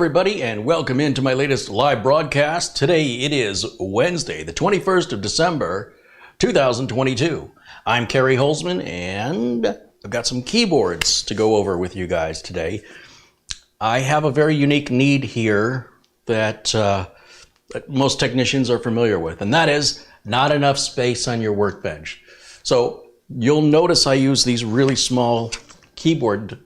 everybody, and welcome into my latest live broadcast. Today it is Wednesday, the 21st of December, 2022. I'm Kerry Holzman, and I've got some keyboards to go over with you guys today. I have a very unique need here that most technicians are familiar with, and that is not enough space on your workbench. So you'll notice I use these really small keyboard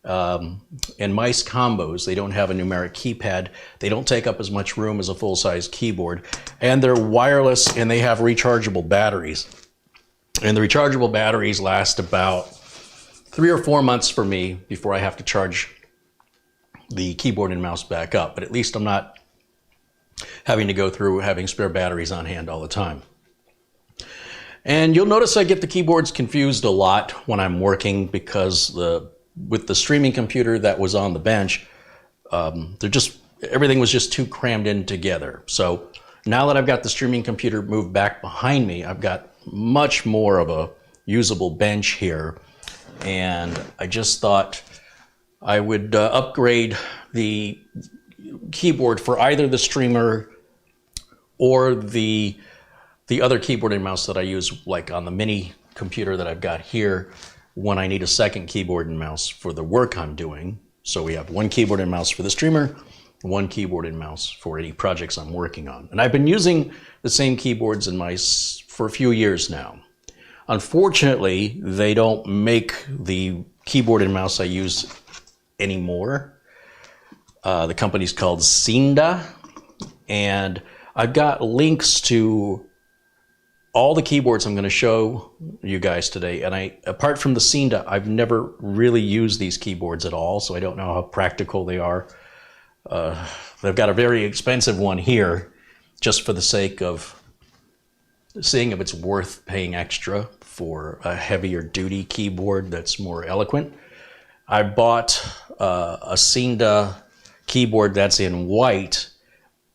and mice combos. They don't have a numeric keypad. They don't take up as much room as a full-size keyboard, and they're wireless, and they have rechargeable batteries. And the rechargeable batteries last about 3 or 4 months for me before I have to charge the keyboard and mouse back up. But at least I'm not having to go through having spare batteries on hand all the time. And you'll notice I get the keyboards confused a lot when I'm working because with the streaming computer that was on the bench, everything was just too crammed in together. So now that I've got the streaming computer moved back behind me, I've got much more of a usable bench here. And I just thought I would upgrade the keyboard for either the streamer or the other keyboard and mouse that I use, like on the mini computer that I've got here, when I need a second keyboard and mouse for the work I'm doing. So we have one keyboard and mouse for the streamer, one keyboard and mouse for any projects I'm working on. And I've been using the same keyboards and mice for a few years now. Unfortunately, they don't make the keyboard and mouse I use anymore. The company's called Cinda, and I've got links to all the keyboards I'm going to show you guys today. And apart from the Cinda, I've never really used these keyboards at all, so I don't know how practical they are. They've got a very expensive one here, just for the sake of seeing if it's worth paying extra for a heavier duty keyboard that's more eloquent. I bought a Cinda keyboard that's in white,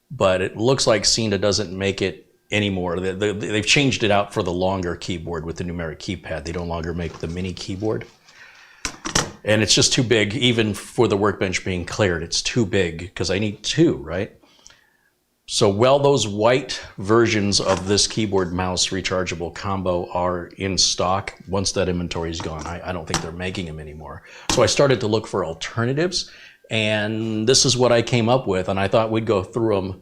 but it looks like Cinda doesn't make it anymore. They've changed it out for the longer keyboard with the numeric keypad. They no longer make the mini keyboard. And it's just too big, even for the workbench being cleared. It's too big because I need two, right? So while those white versions of this keyboard mouse rechargeable combo are in stock, once that inventory is gone, I don't think they're making them anymore. So I started to look for alternatives, and this is what I came up with, and I thought we'd go through them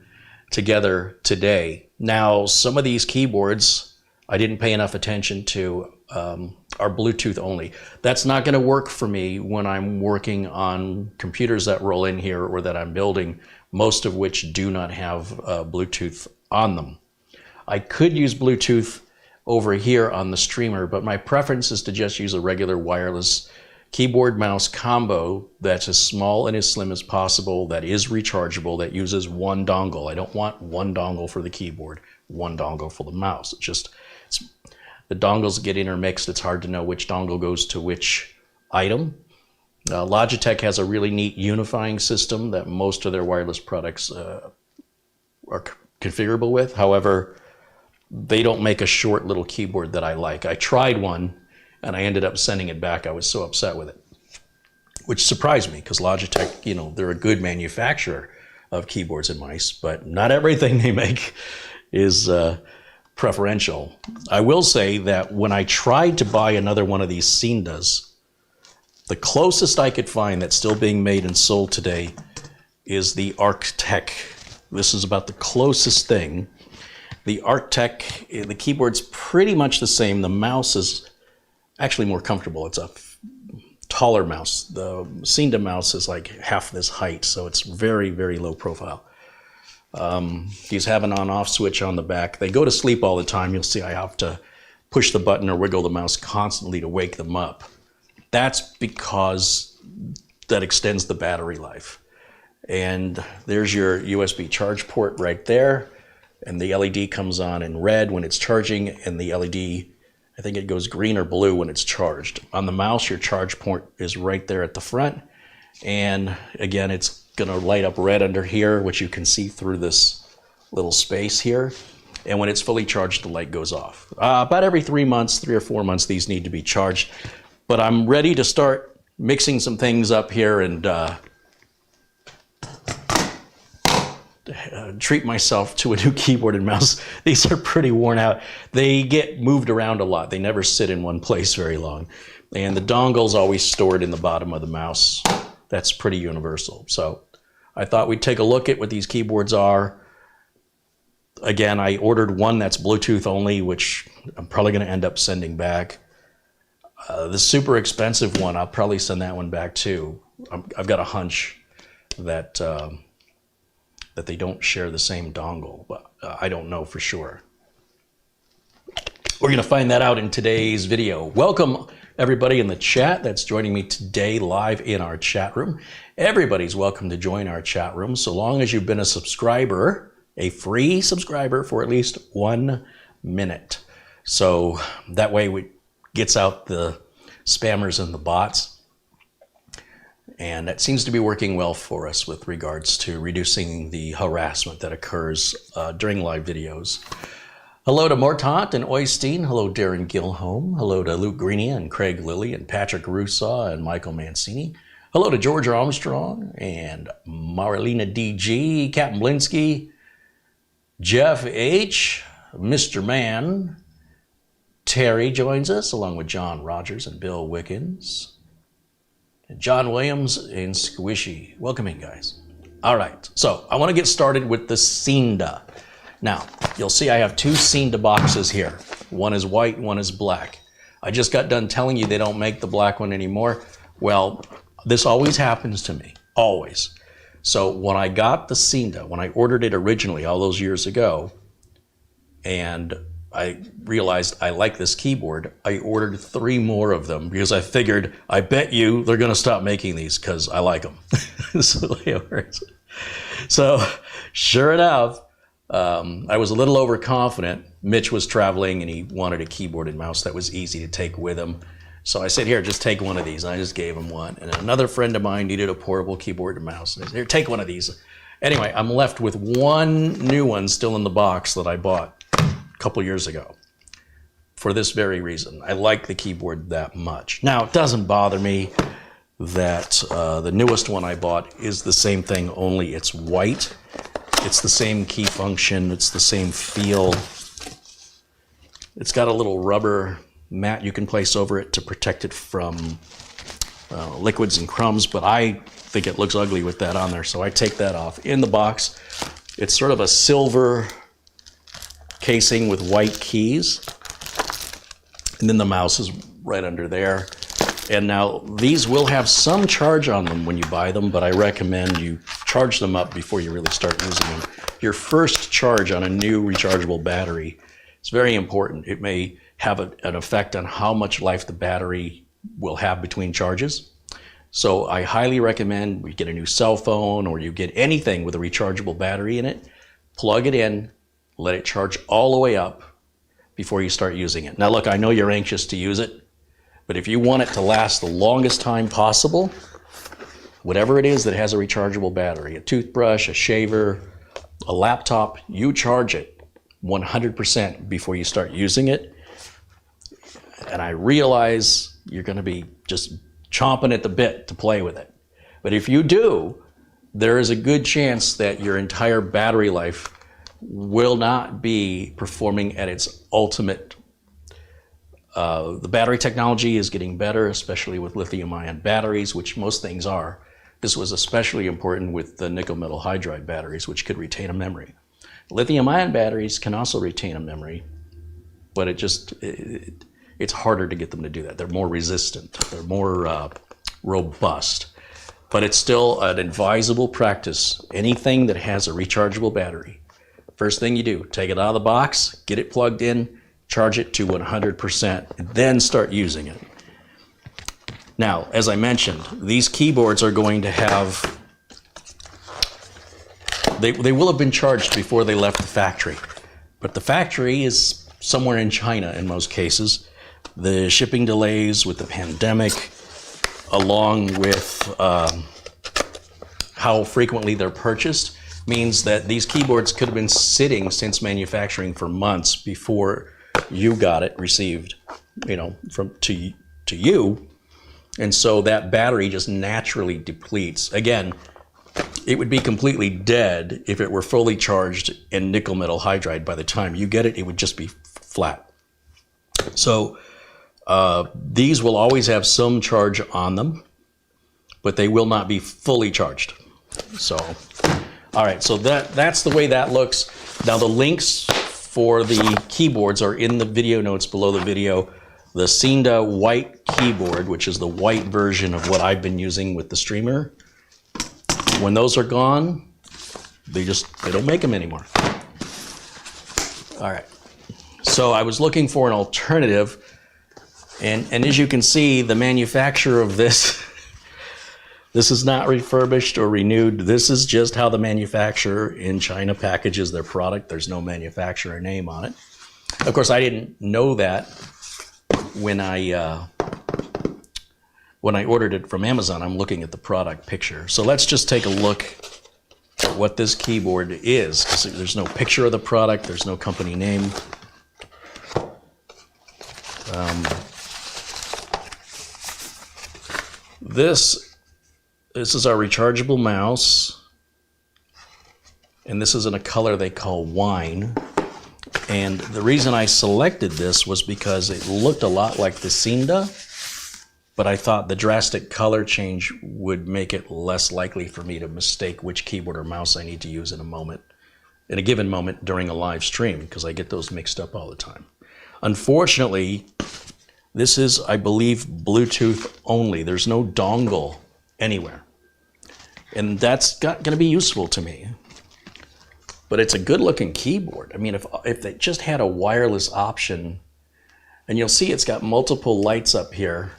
together today. Now, some of these keyboards I didn't pay enough attention to are Bluetooth only. That's not going to work for me when I'm working on computers that roll in here or that I'm building, most of which do not have Bluetooth on them. I could use Bluetooth over here on the streamer, but my preference is to just use a regular wireless keyboard mouse combo that's as small and as slim as possible, that is rechargeable, that uses one dongle. I don't want one dongle for the keyboard, one dongle for the mouse. The dongles get intermixed. It's hard to know which dongle goes to which item. Logitech has a really neat unifying system that most of their wireless products are configurable with. However, they don't make a short little keyboard that I like. I tried one, and I ended up sending it back. I was so upset with it, which surprised me because Logitech, they're a good manufacturer of keyboards and mice, but not everything they make is preferential. I will say that when I tried to buy another one of these Cindas, the closest I could find that's still being made and sold today is the Arteck. This is about the closest thing. The Arteck, the keyboard's pretty much the same. The mouse is actually more comfortable. It's a taller mouse. The Cinda mouse is like half this height, so it's very, very low profile. These have an on-off switch on the back. They go to sleep all the time. You'll see I have to push the button or wiggle the mouse constantly to wake them up. That's because that extends the battery life. And there's your USB charge port right there. And the LED comes on in red when it's charging, and the LED, I think it goes green or blue when it's charged. On the mouse, your charge port is right there at the front. And again, it's going to light up red under here, which you can see through this little space here. And when it's fully charged, the light goes off. About every 3 months, 3 or 4 months, these need to be charged. But I'm ready to start mixing some things up here and treat myself to a new keyboard and mouse. These are pretty worn out. They get moved around a lot. They never sit in one place very long. And the dongle's always stored in the bottom of the mouse. That's pretty universal. So I thought we'd take a look at what these keyboards are. Again, I ordered one that's Bluetooth only, which I'm probably going to end up sending back. The super expensive one, I'll probably send that one back too. I've got a hunch that that they don't share the same dongle, but I don't know for sure. We're going to find that out in today's video. Welcome everybody in the chat that's joining me today live in our chat room. Everybody's welcome to join our chat room so long as you've been a subscriber, a free subscriber for at least 1 minute. So that way we gets out the spammers and the bots. And that seems to be working well for us with regards to reducing the harassment that occurs during live videos. Hello to Mortant and Oystein. Hello, Darren Gilholm. Hello to Luke Greeny and Craig Lilly and Patrick Rusaw and Michael Mancini. Hello to George Armstrong and Marilena DG, Captain Blinsky, Jeff H., Mr. Mann. Terry joins us along with John Rogers and Bill Wickens. And John Williams and Squishy. Welcome in, guys. All right, so I want to get started with the Cinda. Now, you'll see I have two Cinda boxes here. One is white, one is black. I just got done telling you they don't make the black one anymore. Well, this always happens to me, always. So when I got the Cinda, when I ordered it originally all those years ago, and I realized I like this keyboard, I ordered 3 more of them because I figured, I bet you they're going to stop making these because I like them. So sure enough, I was a little overconfident. Mitch was traveling and he wanted a keyboard and mouse that was easy to take with him. So I said, here, just take one of these. And I just gave him one. And another friend of mine needed a portable keyboard and mouse. And I said, here, take one of these. Anyway, I'm left with one new one still in the box that I bought a couple years ago for this very reason. I like the keyboard that much. Now, it doesn't bother me that the newest one I bought is the same thing, only it's white. It's the same key function. It's the same feel. It's got a little rubber mat you can place over it to protect it from liquids and crumbs, but I think it looks ugly with that on there, so I take that off. In the box, it's sort of a silver casing with white keys, and then the mouse is right under there. And now these will have some charge on them when you buy them, but I recommend you charge them up before you really start using them. Your first charge on a new rechargeable battery is very important. It may have an effect on how much life the battery will have between charges. So I highly recommend you get a new cell phone or you get anything with a rechargeable battery in it, plug it in, let it charge all the way up before you start using it. Now look, I know you're anxious to use it, but if you want it to last the longest time possible, whatever it is that has a rechargeable battery, a toothbrush, a shaver, a laptop, you charge it 100% before you start using it. And I realize you're going to be just chomping at the bit to play with it. But if you do, there is a good chance that your entire battery life will not be performing at its ultimate. The battery technology is getting better, especially with lithium-ion batteries, which most things are. This was especially important with the nickel metal hydride batteries, which could retain a memory. Lithium-ion batteries can also retain a memory, but it's harder to get them to do that. They're more resistant, they're more robust, but it's still an advisable practice. Anything that has a rechargeable battery, first thing you do, take it out of the box, get it plugged in, charge it to 100%, and then start using it. Now, as I mentioned, these keyboards are going to have, they will have been charged before they left the factory, but the factory is somewhere in China in most cases. The shipping delays with the pandemic, along with how frequently they're purchased, means that these keyboards could have been sitting since manufacturing for months before you got it received, to you. And so that battery just naturally depletes. Again, it would be completely dead if it were fully charged and nickel metal hydride. By the time you get it, it would just be flat. So these will always have some charge on them, but they will not be fully charged. So, all right, so that's the way that looks. Now the links for the keyboards are in the video notes below the video. The Cinda white keyboard, which is the white version of what I've been using with the streamer, when those are gone, they don't make them anymore. All right, so I was looking for an alternative, and as you can see, the manufacturer of this, this is not refurbished or renewed. This is just how the manufacturer in China packages their product. There's no manufacturer name on it. Of course, I didn't know that when I ordered it from Amazon. I'm looking at the product picture. So let's just take a look at what this keyboard is, because there's no picture of the product, there's no company name. This is our rechargeable mouse, and this is in a color they call wine. And the reason I selected this was because it looked a lot like the Cinda, but I thought the drastic color change would make it less likely for me to mistake which keyboard or mouse I need to use in a given moment during a live stream, because I get those mixed up all the time. Unfortunately, this is, I believe, Bluetooth only. There's no dongle anywhere. And that's going to be useful to me. But it's a good looking keyboard. I mean, if they just had a wireless option, and you'll see it's got multiple lights up here.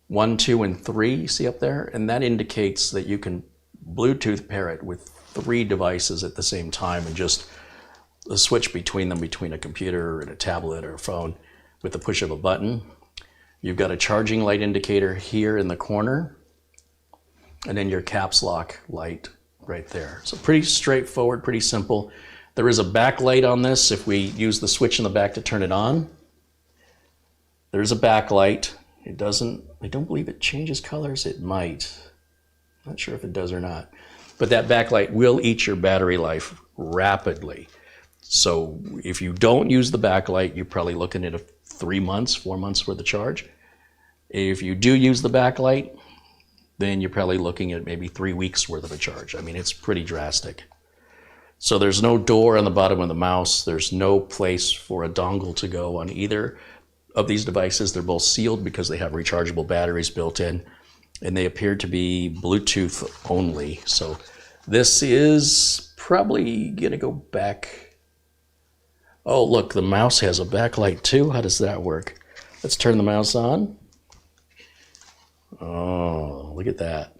1, 2, and 3, you see up there? And that indicates that you can Bluetooth pair it with 3 devices at the same time and just switch between them, between a computer and a tablet or a phone with the push of a button. You've got a charging light indicator here in the corner, and then your caps lock light right there. So pretty straightforward, pretty simple. There is a backlight on this if we use the switch in the back to turn it on. There's a backlight. It doesn't, I don't believe it changes colors. It might. Not sure if it does or not. But that backlight will eat your battery life rapidly. So if you don't use the backlight, you're probably looking at 3 months, 4 months worth of charge. If you do use the backlight, then you're probably looking at maybe 3 weeks worth of a charge. I mean, it's pretty drastic. So there's no door on the bottom of the mouse. There's no place for a dongle to go on either of these devices. They're both sealed because they have rechargeable batteries built in, and they appear to be Bluetooth only. So this is probably gonna go back. Oh, look, the mouse has a backlight too. How does that work? Let's turn the mouse on. Oh, look at that.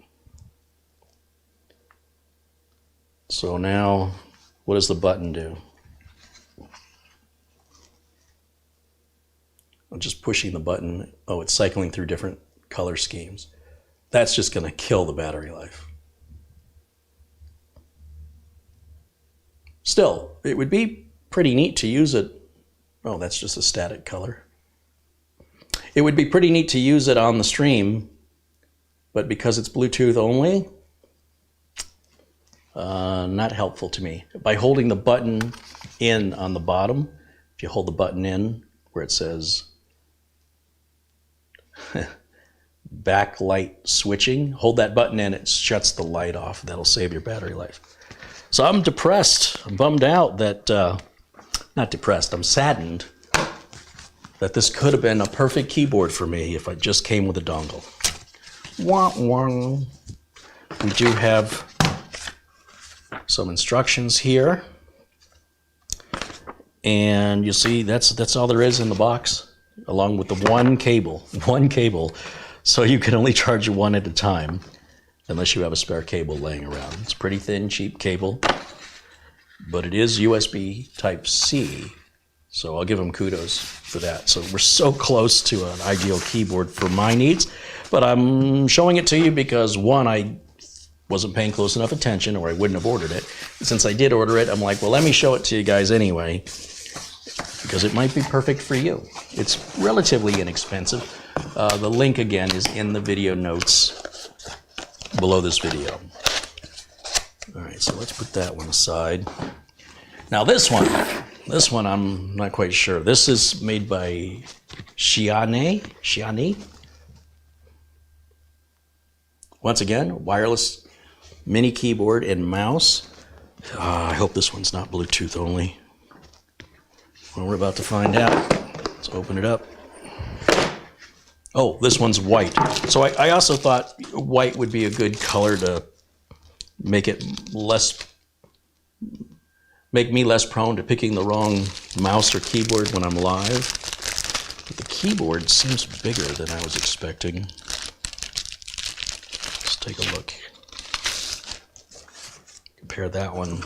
So now, what does the button do? I'm just pushing the button. Oh, it's cycling through different color schemes. That's just going to kill the battery life. Still, it would be pretty neat to use it. Oh, that's just a static color. It would be pretty neat to use it on the stream, but because it's Bluetooth only, not helpful to me. By holding the button in on the bottom, if you hold the button in where it says backlight switching, hold that button in, it shuts the light off. That'll save your battery life. So I'm depressed, I'm bummed out that, not depressed, I'm saddened that this could have been a perfect keyboard for me if I just came with a dongle. Wah, wah. We do have some instructions here, and you see that's all there is in the box, along with the one cable, so you can only charge one at a time unless you have a spare cable laying around. It's pretty thin, cheap cable, but it is USB Type-C, so I'll give them kudos for that. So we're so close to an ideal keyboard for my needs, but I'm showing it to you because, one, I wasn't paying close enough attention, or I wouldn't have ordered it. Since I did order it, I'm like, well, let me show it to you guys anyway, because it might be perfect for you. It's relatively inexpensive. The link again is in the video notes below this video. All right, so let's put that one aside. Now this one I'm not quite sure. This is made by Shianne. Once again, wireless mini keyboard and mouse. I hope this one's not Bluetooth only. Well, we're about to find out. Let's open it up. Oh, this one's white. So I also thought white would be a good color to make me less prone to picking the wrong mouse or keyboard when I'm live. But the keyboard seems bigger than I was expecting. Let's take a look. Compare that one.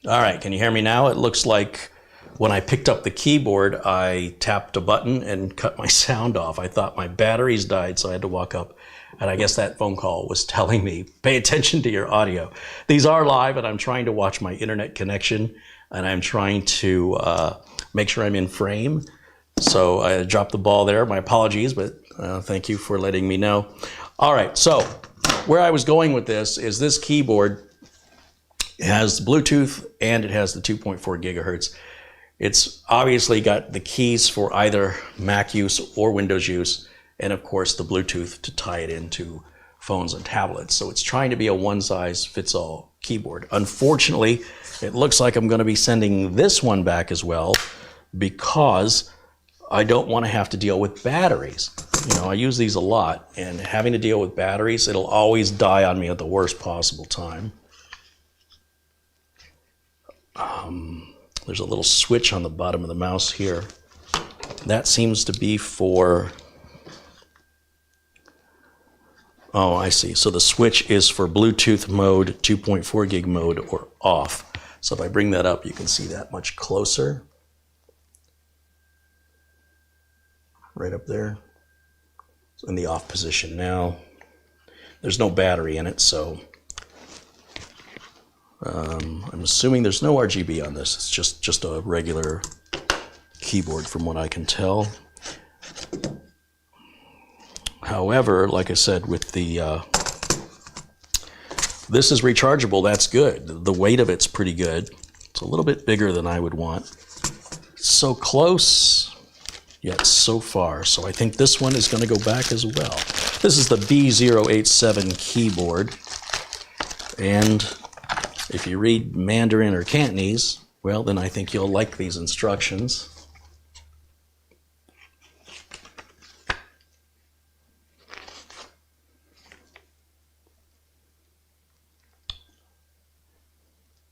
All right, can you hear me now? It looks like when I picked up the keyboard, I tapped a button and cut my sound off. I thought my batteries died, so I had to walk up. And I guess that phone call was telling me, pay attention to your audio. These are live, and I'm trying to watch my internet connection, and I'm trying to make sure I'm in frame. So I dropped the ball there. My apologies, but thank you for letting me know. All right, so where I was going with this is this keyboard has Bluetooth and it has the 2.4 gigahertz. It's obviously got the keys for either Mac use or Windows use, and of course the Bluetooth to tie it into phones and tablets. So it's trying to be a one-size-fits-all keyboard. Unfortunately, it looks like I'm going to be sending this one back as well because I don't want to have to deal with batteries. You know, I use these a lot, and having to deal with batteries, it'll always die on me at the worst possible time. There's a little switch on the bottom of the mouse here. That seems to be for, oh, I see. So the switch is for Bluetooth mode, 2.4 gig mode, or off. So if I bring that up, you can see that much closer. Right up there. It's in the off position now. There's no battery in it, so I'm assuming there's no RGB on this. It's just a regular keyboard from what I can tell. However, like I said, with the this is rechargeable, that's good. The weight of it's pretty good. It's a little bit bigger than I would want. So close, yet so far. So I think this one is going to go back as well. This is the B087 keyboard. And if you read Mandarin or Cantonese, well, then I think you'll like these instructions.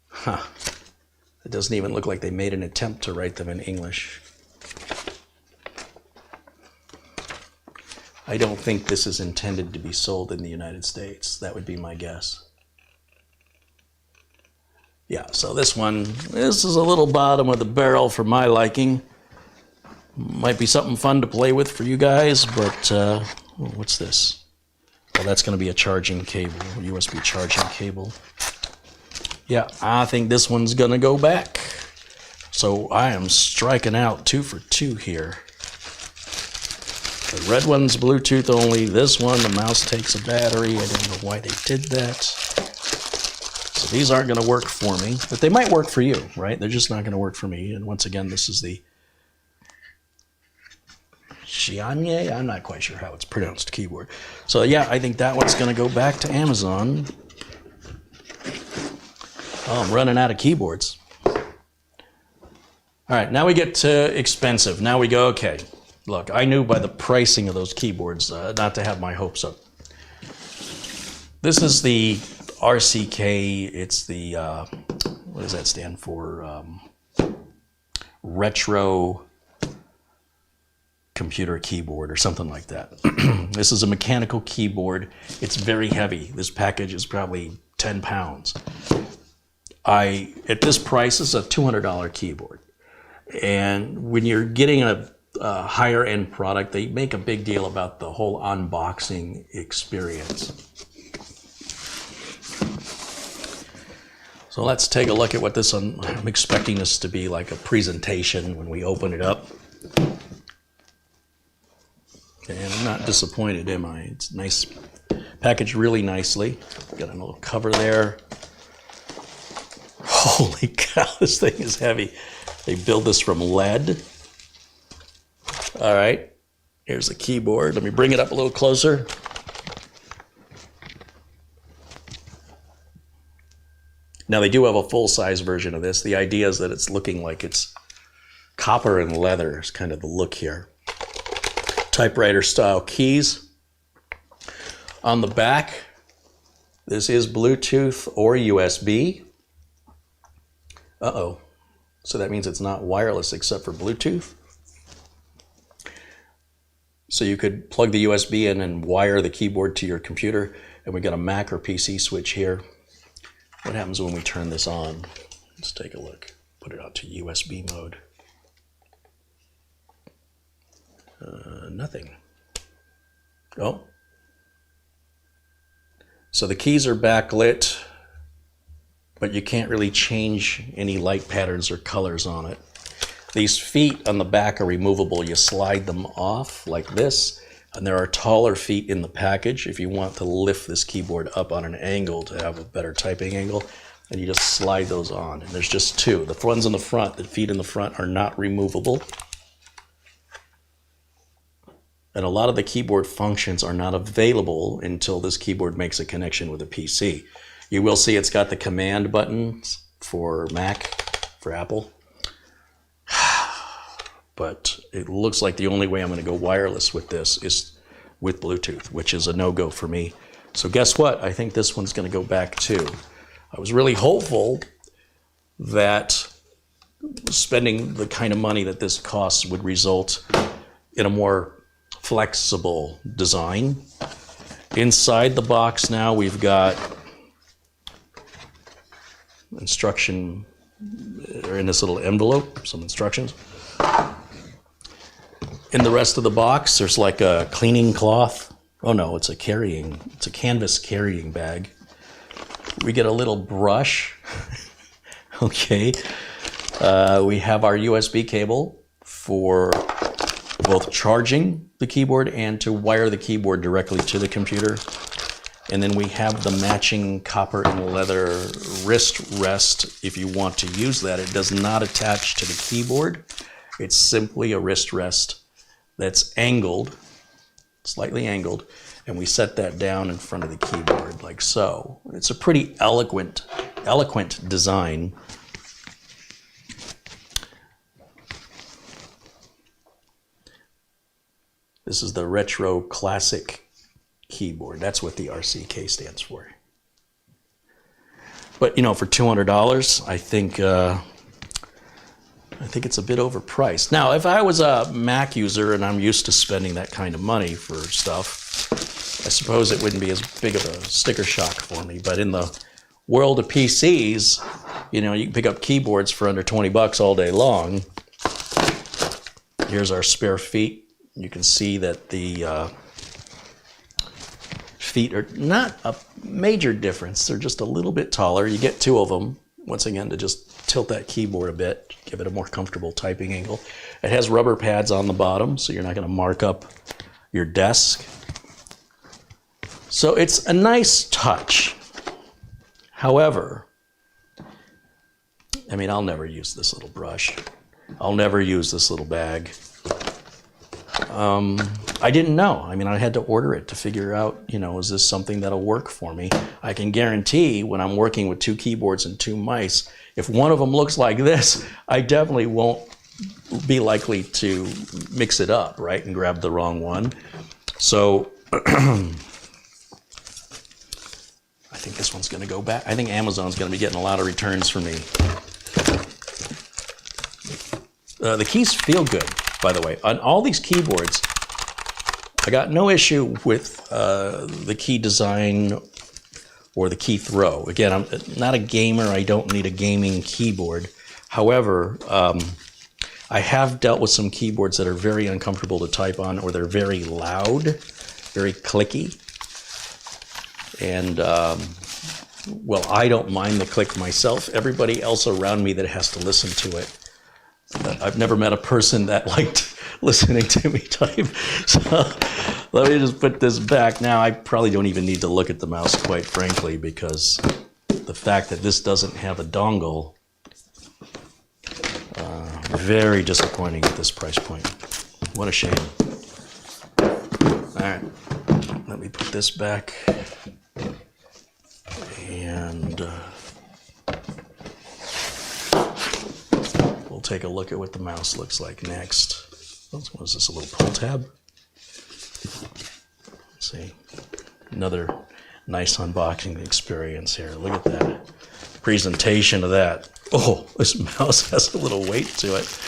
Huh. It doesn't even look like they made an attempt to write them in English. I don't think this is intended to be sold in the United States. That would be my guess. Yeah, so this is a little bottom of the barrel for my liking. Might be something fun to play with for you guys, but what's this? Well, that's going to be a charging cable, USB charging cable. Yeah, I think this one's going to go back. So I am striking out 2 for 2 here. The red one's Bluetooth only. This one, the mouse takes a battery. I don't know why they did that. So these aren't going to work for me, but they might work for you, right? They're just not going to work for me. And once again, this is the Shianne. I'm not quite sure how it's pronounced keyboard. So yeah, I think that one's going to go back to Amazon. Oh, I'm running out of keyboards. All right, now we get to expensive. Now we go, okay, look, I knew by the pricing of those keyboards not to have my hopes up. This is the RCK. It's the, what does that stand for? Retro computer keyboard or something like that. This is a mechanical keyboard. It's very heavy. This package is probably 10 pounds. At this price, this is a $200 keyboard. And when you're getting a higher end product, they make a big deal about the whole unboxing experience. So let's take a look at what this, I'm expecting this to be like a presentation when we open it up. And I'm not disappointed, am I? It's nice, packaged really nicely. Got a little cover there. Holy cow, this thing is heavy. They build this from lead. All right, here's the keyboard. Let me bring it up a little closer. Now they do have a full-size version of this. The idea is that it's looking like it's copper and leather is kind of the look here. Typewriter style keys. On the back, this is Bluetooth or USB. Uh-oh. So that means it's not wireless except for Bluetooth. So you could plug the USB in and wire the keyboard to your computer. And we got a Mac or PC switch here. What happens when we turn this on? Let's take a look. Put it out to USB mode. Nothing. Oh. So the keys are backlit, but you can't really change any light patterns or colors on it. These feet on the back are removable. You slide them off like this, and there are taller feet in the package if you want to lift this keyboard up on an angle to have a better typing angle, and you just slide those on. And there's just two. The ones in the front, the feet in the front are not removable. And a lot of the keyboard functions are not available until this keyboard makes a connection with a PC. You will see it's got the command buttons for Mac, for Apple. But it looks like the only way I'm going to go wireless with this is with Bluetooth, which is a no-go for me. So guess what? I think this one's going to go back too. I was really hopeful that spending the kind of money that this costs would result in a more flexible design. Inside the box now we've got instruction, or in this little envelope, some instructions. In the rest of the box, there's like a cleaning cloth. Oh no, it's a canvas carrying bag. We get a little brush. Okay. We have our USB cable for both charging the keyboard and to wire the keyboard directly to the computer. And then we have the matching copper and leather wrist rest if you want to use that. It does not attach to the keyboard. It's simply a wrist rest that's angled, slightly angled, and we set that down in front of the keyboard like so. It's a pretty eloquent design. This is the Retro Classic keyboard. That's what the RCK stands for. But you know, for $200, I think it's a bit overpriced. Now, if I was a Mac user and I'm used to spending that kind of money for stuff, I suppose it wouldn't be as big of a sticker shock for me. But in the world of PCs, you know, you can pick up keyboards for under 20 bucks all day long. Here's our spare feet. You can see that the feet are not a major difference. They're just a little bit taller. You get two of them, once again, to just tilt that keyboard a bit, give it a more comfortable typing angle. It has rubber pads on the bottom, so you're not going to mark up your desk. So it's a nice touch. However, I mean, I'll never use this little brush. I'll never use this little bag. I didn't know. I mean, I had to order it to figure out, you know, is this something that'll work for me? I can guarantee when I'm working with two keyboards and two mice, if one of them looks like this, I definitely won't be likely to mix it up, right, and grab the wrong one. So I think this one's going to go back. I think Amazon's going to be getting a lot of returns for me. The keys feel good, by the way. On all these keyboards, I got no issue with the key design or the key throw. Again, I'm not a gamer. I don't need a gaming keyboard. However, I have dealt with some keyboards that are very uncomfortable to type on, or they're very loud, very clicky. And, well, I don't mind the click myself. Everybody else around me that has to listen to it, I've never met a person that liked listening to me type. So let me just put this back. Now, I probably don't even need to look at the mouse, quite frankly, because the fact that this doesn't have a dongle, very disappointing at this price point. What a shame. All right, let me put this back. And we'll take a look at what the mouse looks like next. What is this, a little pull tab? Let's see. Another nice unboxing experience here. Look at that presentation of that. Oh, this mouse has a little weight to it.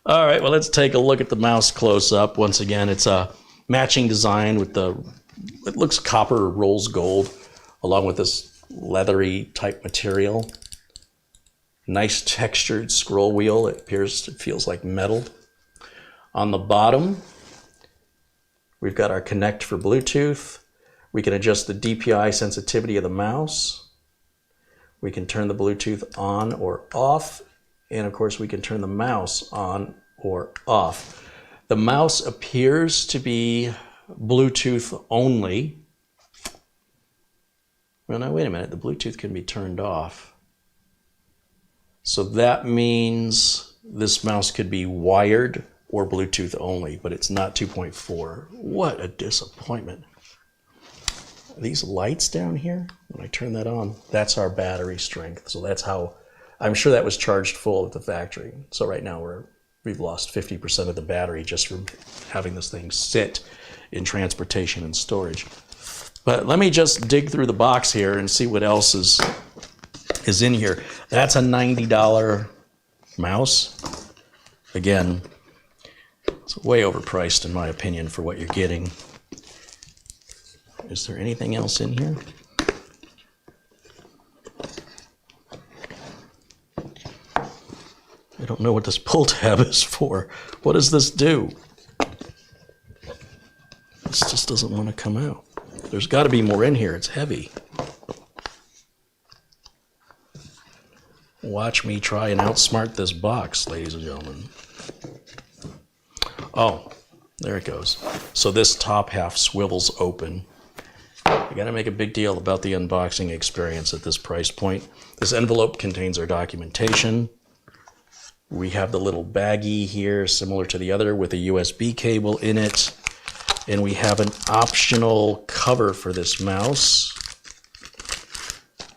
All right, well, let's take a look at the mouse close up. Once again, it's a matching design with it looks copper rose gold, along with this leathery type material. Nice textured scroll wheel. It feels like metal. On the bottom, we've got our Connect for Bluetooth. We can adjust the DPI sensitivity of the mouse. We can turn the Bluetooth on or off. And of course, we can turn the mouse on or off. The mouse appears to be Bluetooth only. Well, now, wait a minute. The Bluetooth can be turned off. So that means this mouse could be wired or Bluetooth only, but it's not 2.4. What a disappointment. These lights down here, when I turn that on, that's our battery strength. So that's how, I'm sure that was charged full at the factory. So right now we've lost 50% of the battery just from having this thing sit in transportation and storage. But let me just dig through the box here and see what else is is in here. That's a $90 mouse. Again, it's way overpriced in my opinion for what you're getting. Is there anything else in here? I don't know what this pull tab is for. What does this do? This just doesn't want to come out. There's got to be more in here. It's heavy. Watch me try and outsmart this box, ladies and gentlemen. Oh, there it goes. So this top half swivels open. You got to make a big deal about the unboxing experience at this price point. This envelope contains our documentation. We have the little baggie here, similar to the other, with a USB cable in it. And we have an optional cover for this mouse.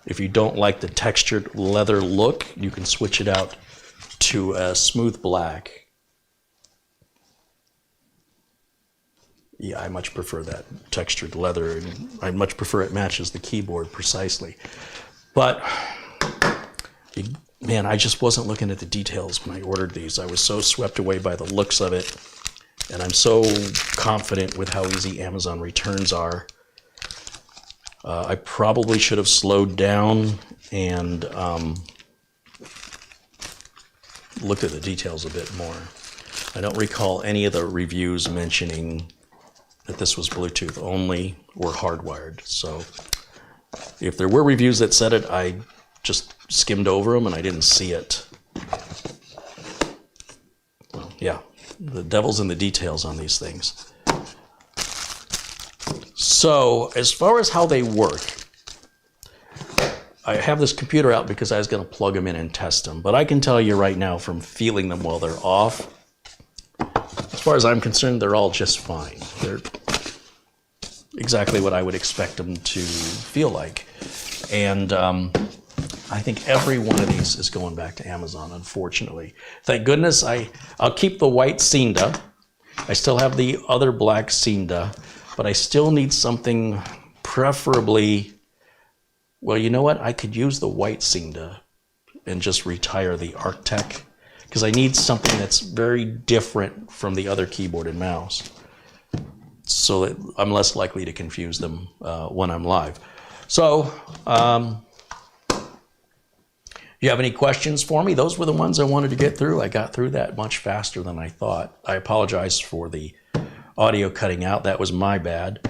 If you don't like the textured leather look, you can switch it out to a smooth black. Yeah, I much prefer that textured leather, and I much prefer it matches the keyboard precisely. But, man, I just wasn't looking at the details when I ordered these. I was so swept away by the looks of it, and I'm so confident with how easy Amazon returns are. I probably should have slowed down and looked at the details a bit more. I don't recall any of the reviews mentioning that this was Bluetooth only or hardwired. So if there were reviews that said it, I just skimmed over them and I didn't see it. Well, yeah, the devil's in the details on these things. So as far as how they work, I have this computer out because I was going to plug them in and test them. But I can tell you right now from feeling them while they're off, as far as I'm concerned, they're all just fine. They're exactly what I would expect them to feel like. And I think every one of these is going back to Amazon, unfortunately. Thank goodness I'll keep the white Cinda. I still have the other black Cinda, but I still need something preferably, well, you know what? I could use the white Cinda and just retire the Arteck, because I need something that's very different from the other keyboard and mouse, so that I'm less likely to confuse them when I'm live. So, you have any questions for me? Those were the ones I wanted to get through. I got through that much faster than I thought. I apologize for the audio cutting out. That was my bad.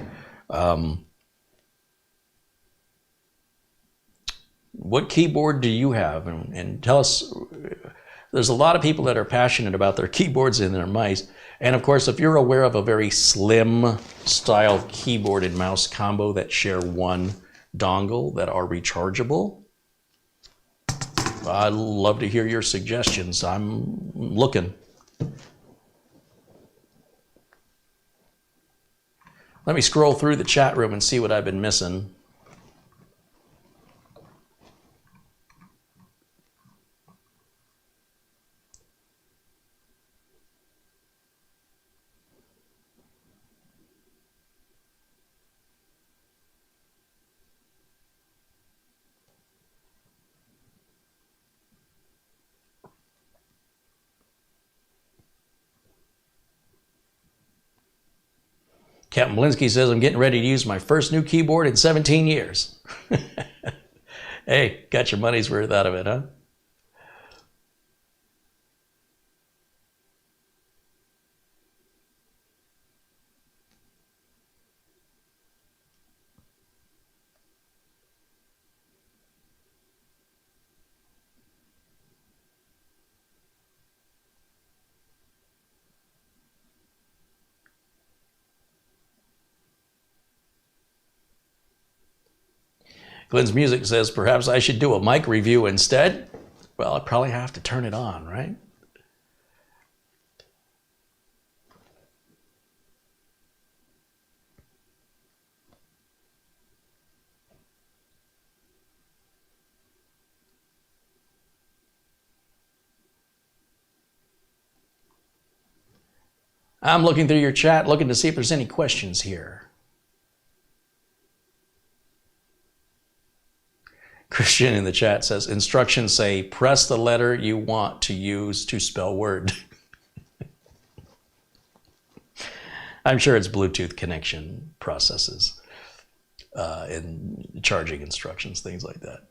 What keyboard do you have? And tell us. There's a lot of people that are passionate about their keyboards and their mice. And of course, if you're aware of a very slim style keyboard and mouse combo that share one dongle that are rechargeable, I'd love to hear your suggestions. I'm looking. Let me scroll through the chat room and see what I've been missing. Captain Blinsky says, I'm getting ready to use my first new keyboard in 17 years. Hey, got your money's worth out of it, huh? Glenn's Music says, perhaps I should do a mic review instead. Well, I probably have to turn it on, right? I'm looking through your chat, looking to see if there's any questions here. Christian in the chat says, instructions say, press the letter you want to use to spell word. I'm sure it's Bluetooth connection processes and charging instructions, things like that.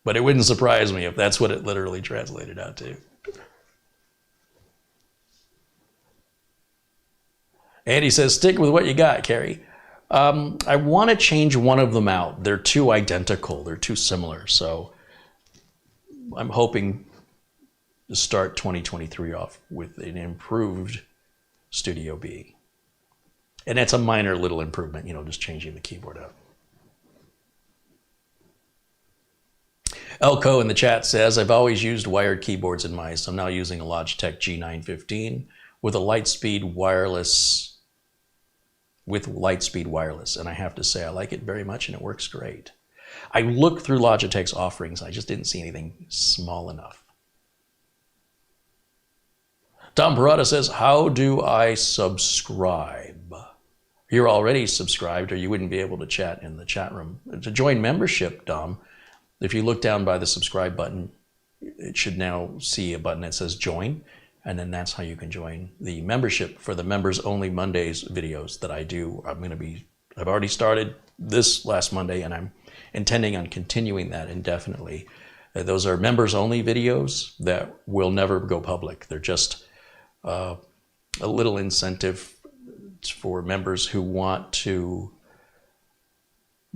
But it wouldn't surprise me if that's what it literally translated out to. Andy says, stick with what you got, Carrie. I want to change one of them out. They're too identical. They're too similar. So I'm hoping to start 2023 off with an improved Studio B. And it's a minor little improvement, you know, just changing the keyboard out. Elko in the chat says, I've always used wired keyboards and mice. I'm now using a Logitech G915 with a Lightspeed wireless, and I have to say I like it very much and it works great. I looked through Logitech's offerings, I just didn't see anything small enough. Tom Parada says, how do I subscribe? You're already subscribed or you wouldn't be able to chat in the chat room. To join membership, Dom, if you look down by the subscribe button, it should now see a button that says join. And then that's how you can join the membership for the members only Mondays videos that I do. I've already started this last Monday and I'm intending on continuing that indefinitely. Those are members only videos that will never go public. They're just a little incentive for members who want to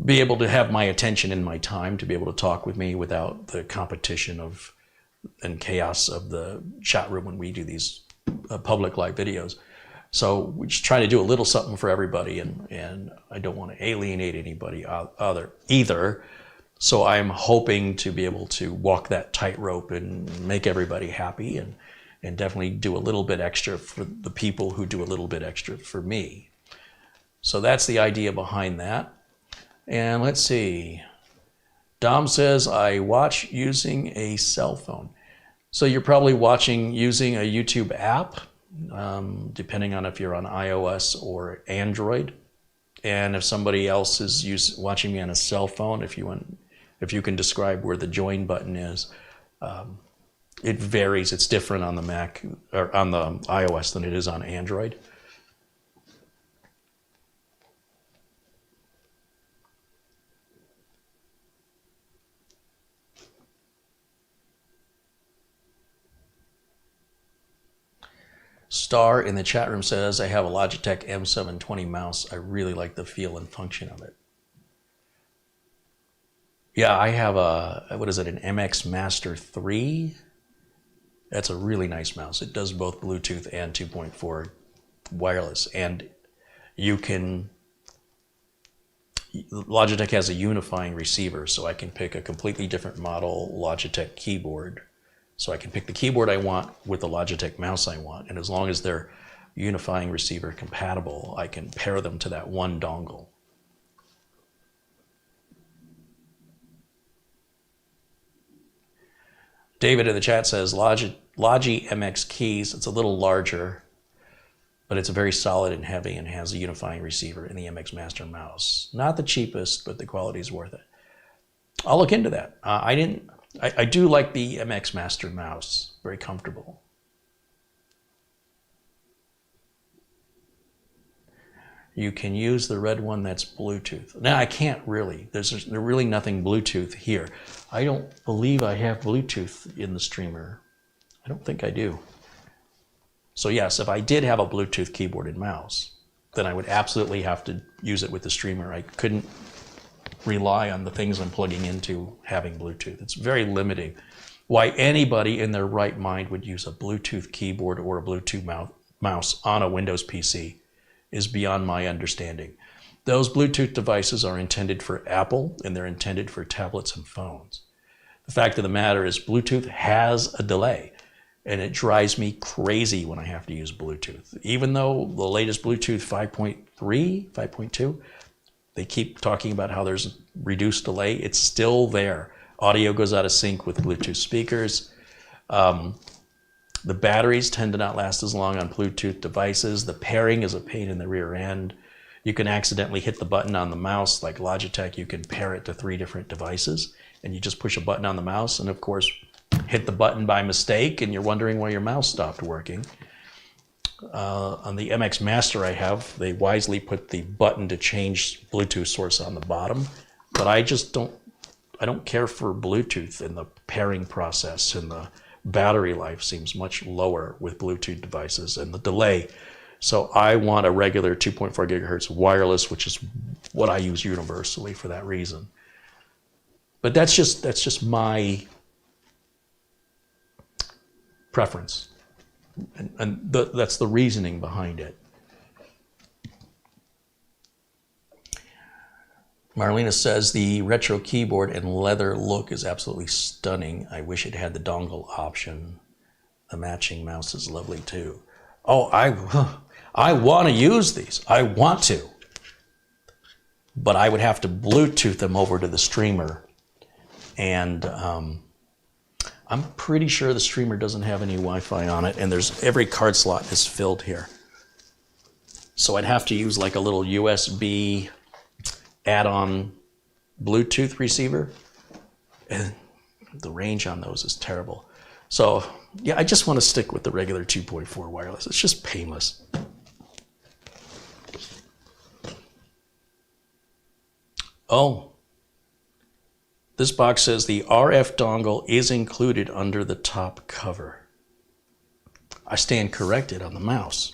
be able to have my attention and my time to be able to talk with me without the competition of and chaos of the chat room when we do these public live videos. So we just try to do a little something for everybody, and I don't want to alienate anybody either. So I'm hoping to be able to walk that tightrope and make everybody happy and definitely do a little bit extra for the people who do a little bit extra for me. So that's the idea behind that. And let's see. Dom says, I watch using a cell phone. So you're probably watching using a YouTube app, depending on if you're on iOS or Android. And if somebody else is watching me on a cell phone, if you can describe where the join button is, it varies. It's different on the Mac or on the iOS than it is on Android. Star in the chat room says, I have a Logitech M720 mouse. I really like the feel and function of it. Yeah, I have an MX Master 3. That's a really nice mouse. It does both Bluetooth and 2.4 wireless. And Logitech has a unifying receiver, so I can pick a completely different model Logitech keyboard. So I can pick the keyboard I want with the Logitech mouse I want. And as long as they're unifying receiver compatible, I can pair them to that one dongle. David in the chat says, Logi MX keys, it's a little larger, but it's very solid and heavy and has a unifying receiver in the MX Master mouse. Not the cheapest, but the quality is worth it. I'll look into that. I do like the MX Master mouse, very comfortable. You can use the red one that's Bluetooth. Now I can't really, there's really nothing Bluetooth here. I don't believe I have Bluetooth in the streamer. I don't think I do. So yes, if I did have a Bluetooth keyboard and mouse, then I would absolutely have to use it with the streamer. I couldn't rely on the things I'm plugging into having Bluetooth. It's very limiting. Why anybody in their right mind would use a Bluetooth keyboard or a Bluetooth mouse on a Windows PC is beyond my understanding. Those Bluetooth devices are intended for Apple and they're intended for tablets and phones. The fact of the matter is Bluetooth has a delay and it drives me crazy when I have to use Bluetooth. Even though the latest Bluetooth 5.3, 5.2, they keep talking about how there's reduced delay. It's still there. Audio goes out of sync with Bluetooth speakers. The batteries tend to not last as long on Bluetooth devices. The pairing is a pain in the rear end. you can accidentally hit the button on the mouse. Like Logitech, you can pair it to 3 different devices, and you just push a button on the mouse, and of course, hit the button by mistake, and you're wondering why your mouse stopped working. On the MX Master I have, they wisely put the button to change Bluetooth source on the bottom, but I don't care for Bluetooth in the pairing process, and the battery life seems much lower with Bluetooth devices and the delay. So I want a regular 2.4 gigahertz wireless, which is what I use universally for that reason. But that's just my preference. And that's the reasoning behind it. Marlena says the retro keyboard and leather look is absolutely stunning. I wish it had the dongle option. The matching mouse is lovely too. Oh, I want to use these. I want to. But I would have to Bluetooth them over to the streamer. And I'm pretty sure the streamer doesn't have any Wi-Fi on it, and every card slot is filled here. So I'd have to use like a little USB add-on Bluetooth receiver, and the range on those is terrible. So yeah, I just want to stick with the regular 2.4 wireless. It's just painless. Oh. This box says the RF dongle is included under the top cover. I stand corrected on the mouse.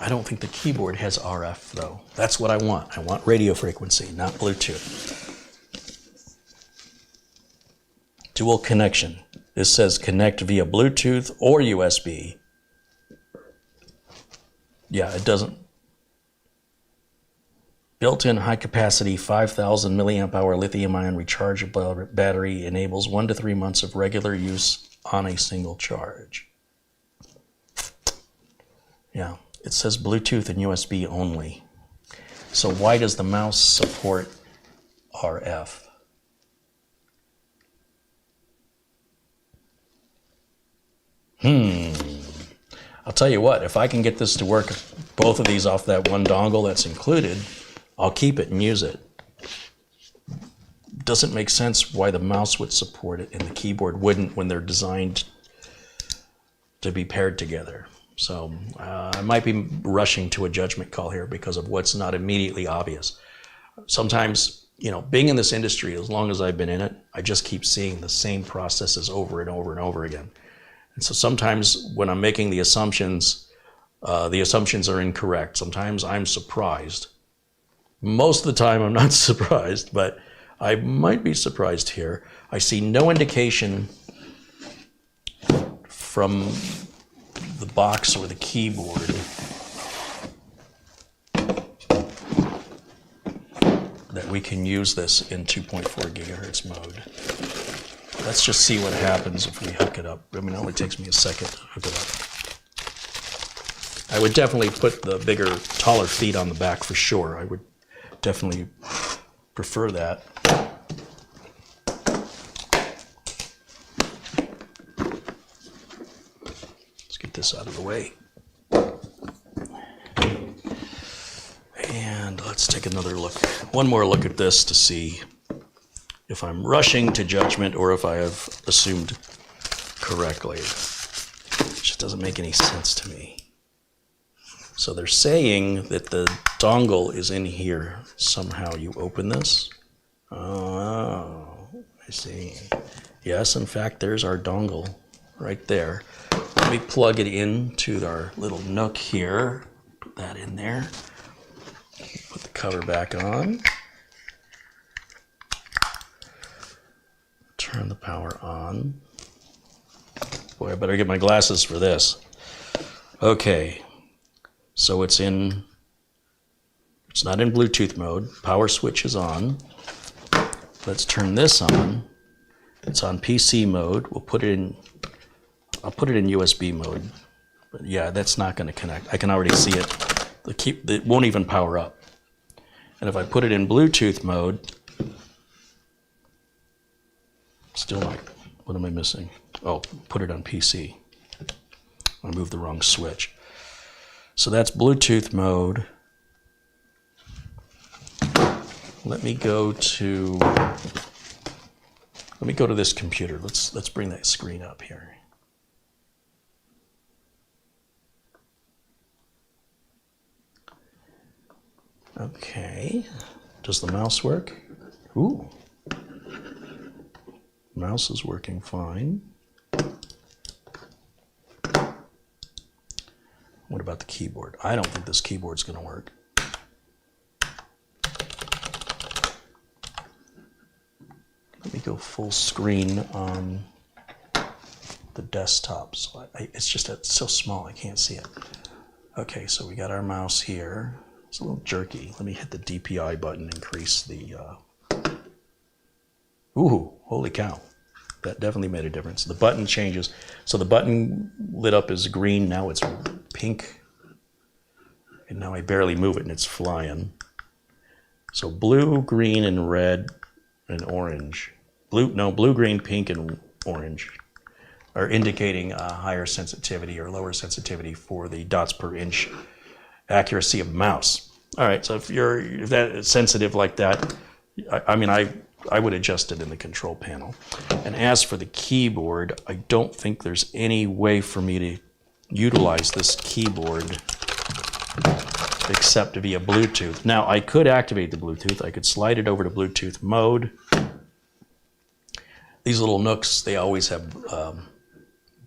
I don't think the keyboard has RF though. That's what I want. I want radio frequency, not Bluetooth. Dual connection. This says connect via Bluetooth or USB. Yeah, it doesn't. Built-in high-capacity 5,000 milliamp hour lithium-ion rechargeable battery enables 1 to 3 months of regular use on a single charge. Yeah, it says Bluetooth and USB only. So why does the mouse support RF? I'll tell you what, if I can get this to work, both of these off that one dongle that's included, I'll keep it and use it. Doesn't make sense why the mouse would support it and the keyboard wouldn't when they're designed to be paired together. So I might be rushing to a judgment call here because of what's not immediately obvious. Sometimes, you know, being in this industry, as long as I've been in it, I just keep seeing the same processes over and over and over again. And so sometimes when I'm making the assumptions are incorrect. Sometimes I'm surprised. Most of the time I'm not surprised, but I might be surprised here. I see no indication from the box or the keyboard that we can use this in 2.4 gigahertz mode. Let's just see what happens if we hook it up. I mean, it only takes me a second to hook it up. I would definitely put the bigger, taller feet on the back for sure. I would definitely prefer that. Let's get this out of the way. And let's take another look. One more look at this to see if I'm rushing to judgment or if I have assumed correctly. It just doesn't make any sense to me. So they're saying that the dongle is in here. Somehow you open this. Oh, I see. Yes, in fact, there's our dongle right there. Let me plug it into our little nook here. Put that in there. Put the cover back on. Turn the power on. Boy, I better get my glasses for this. Okay. So it's not in Bluetooth mode. Power switch is on. Let's turn this on. It's on PC mode. I'll put it in USB mode. But yeah, that's not going to connect. I can already see it. It won't even power up. And if I put it in Bluetooth mode, still not. What am I missing? Oh, put it on PC. I moved the wrong switch. So that's Bluetooth mode. Let me go to this computer. Let's bring that screen up here. Okay. Does the mouse work? Ooh. Mouse is working fine. What about the keyboard? I don't think this keyboard's going to work. Let me go full screen on the desktop. So it's so small I can't see it. Okay, so we got our mouse here. It's a little jerky. Let me hit the DPI button, increase the... Ooh, holy cow. That definitely made a difference. The button changes. So the button lit up as green, now it's pink. And now I barely move it and it's flying. So blue, green, and red, and orange. Blue, green, pink, and orange are indicating a higher sensitivity or lower sensitivity for the dots per inch accuracy of the mouse. All right, so if that is sensitive like that, I would adjust it in the control panel. And as for the keyboard, I don't think there's any way for me to utilize this keyboard except via Bluetooth. Now, I could activate the Bluetooth. I could slide it over to Bluetooth mode. These little nooks, they always have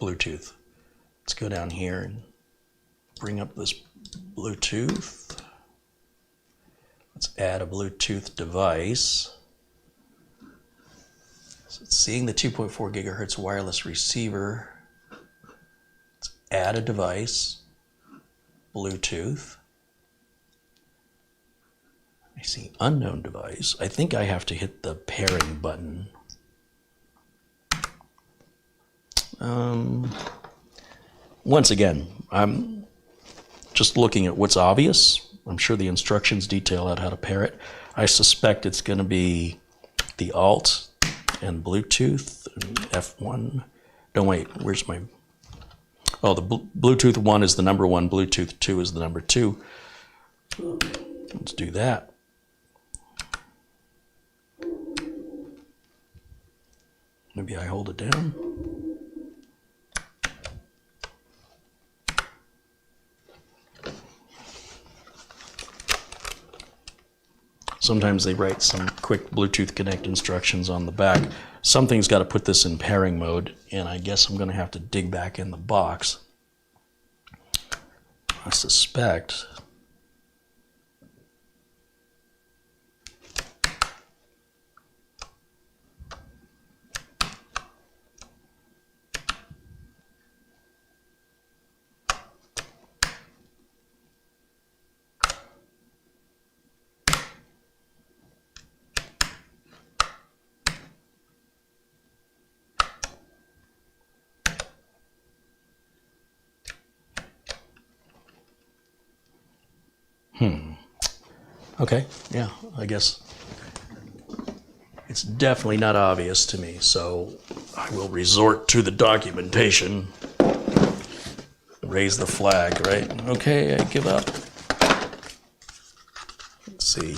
Bluetooth. Let's go down here and bring up this Bluetooth. Let's add a Bluetooth device. So it's seeing the 2.4 gigahertz wireless receiver. Let's add a device, Bluetooth. I see unknown device. I think I have to hit the pairing button. Once again, I'm just looking at what's obvious. I'm sure the instructions detail out how to pair it. I suspect it's going to be the Alt and Bluetooth and F1. No, wait, where's my... Oh, the Bluetooth 1 is the number 1, Bluetooth 2 is the number 2. Let's do that. Maybe I hold it down. Sometimes they write some quick Bluetooth Connect instructions on the back. Something's got to put this in pairing mode, and I guess I'm going to have to dig back in the box. I suspect... Okay, yeah, I guess it's definitely not obvious to me, so I will resort to the documentation. Raise the flag, right? Okay, I give up. Let's see.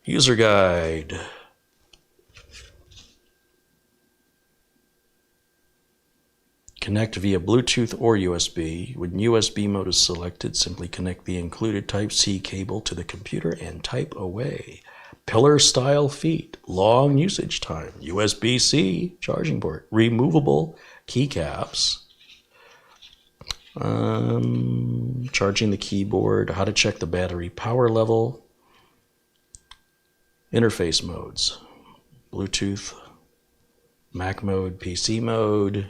User guide. Connect via Bluetooth or USB. When USB mode is selected, simply connect the included Type-C cable to the computer and type away. Pillar style feet, long usage time, USB-C charging port, removable keycaps, charging the keyboard, how to check the battery power level, interface modes, Bluetooth, Mac mode, PC mode,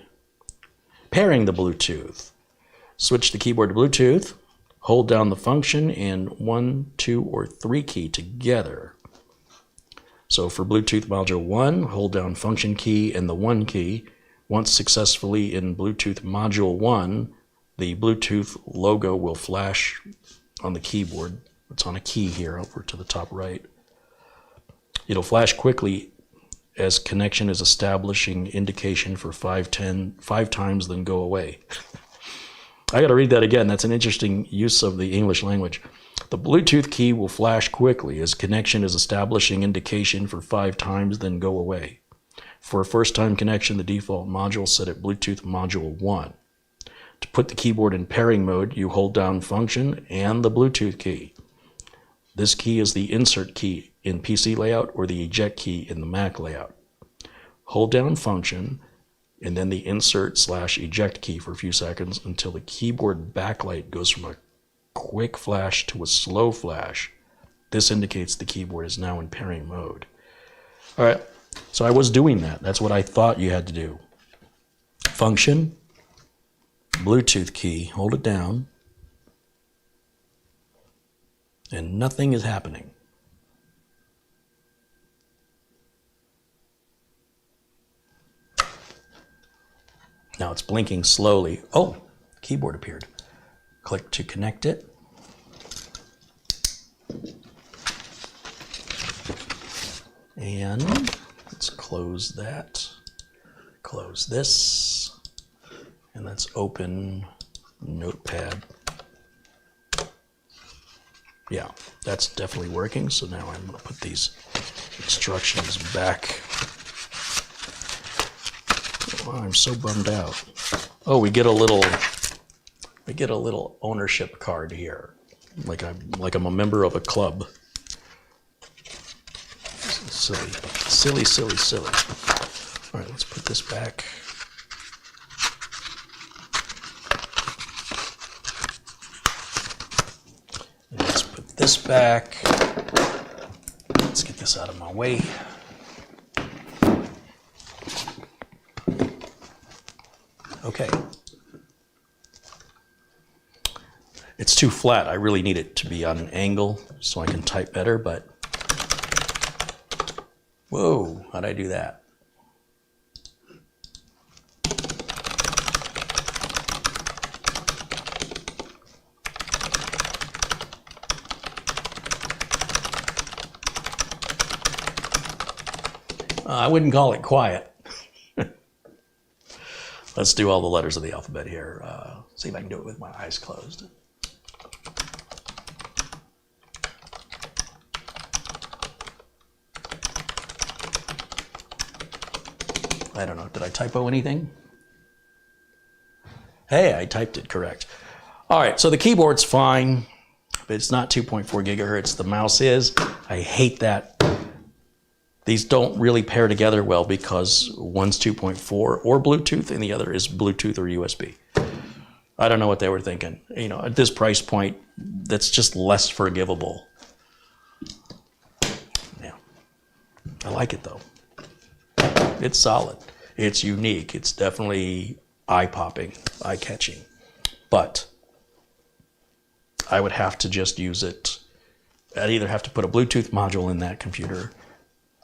pairing the Bluetooth. Switch the keyboard to Bluetooth, hold down the function and 1, 2, or 3 key together. So for Bluetooth module 1, hold down function key and the 1 key. Once successfully in Bluetooth module 1, the Bluetooth logo will flash on the keyboard. It's on a key here over to the top right. It'll flash quickly as connection is establishing indication for 5 times, then go away. I got to read that again. That's an interesting use of the English language. The Bluetooth key will flash quickly as connection is establishing indication for 5 times, then go away. For a first-time connection, the default module is set at Bluetooth Module 1. To put the keyboard in pairing mode, you hold down Function and the Bluetooth key. This key is the insert key in PC layout or the eject key in the Mac layout. Hold down Function and then the insert/eject key for a few seconds until the keyboard backlight goes from a quick flash to a slow flash. This indicates the keyboard is now in pairing mode. All right, so I was doing that. That's what I thought you had to do. Function, Bluetooth key, hold it down, and nothing is happening. Now it's blinking slowly. Oh, keyboard appeared. Click to connect it. And let's close that. Close this. And let's open Notepad. Yeah, that's definitely working. So now I'm going to put these instructions back. Oh, I'm so bummed out. Oh, we get a little ownership card here, like I'm a member of a club. Silly. All right, let's put this back. And let's put this back. Let's get this out of my way. Okay. It's too flat. I really need it to be on an angle so I can type better, but whoa, how'd I do that? I wouldn't call it quiet. Let's do all the letters of the alphabet here. See if I can do it with my eyes closed. I don't know, did I typo anything? Hey, I typed it correct. All right, so the keyboard's fine, but it's not 2.4 gigahertz. The mouse is. I hate that. These don't really pair together well because one's 2.4 or Bluetooth and the other is Bluetooth or USB. I don't know what they were thinking. You know, at this price point, that's just less forgivable. Yeah, I like it though. It's solid. It's unique. It's definitely eye-popping, eye-catching. But I would have to just use it. I'd either have to put a Bluetooth module in that computer.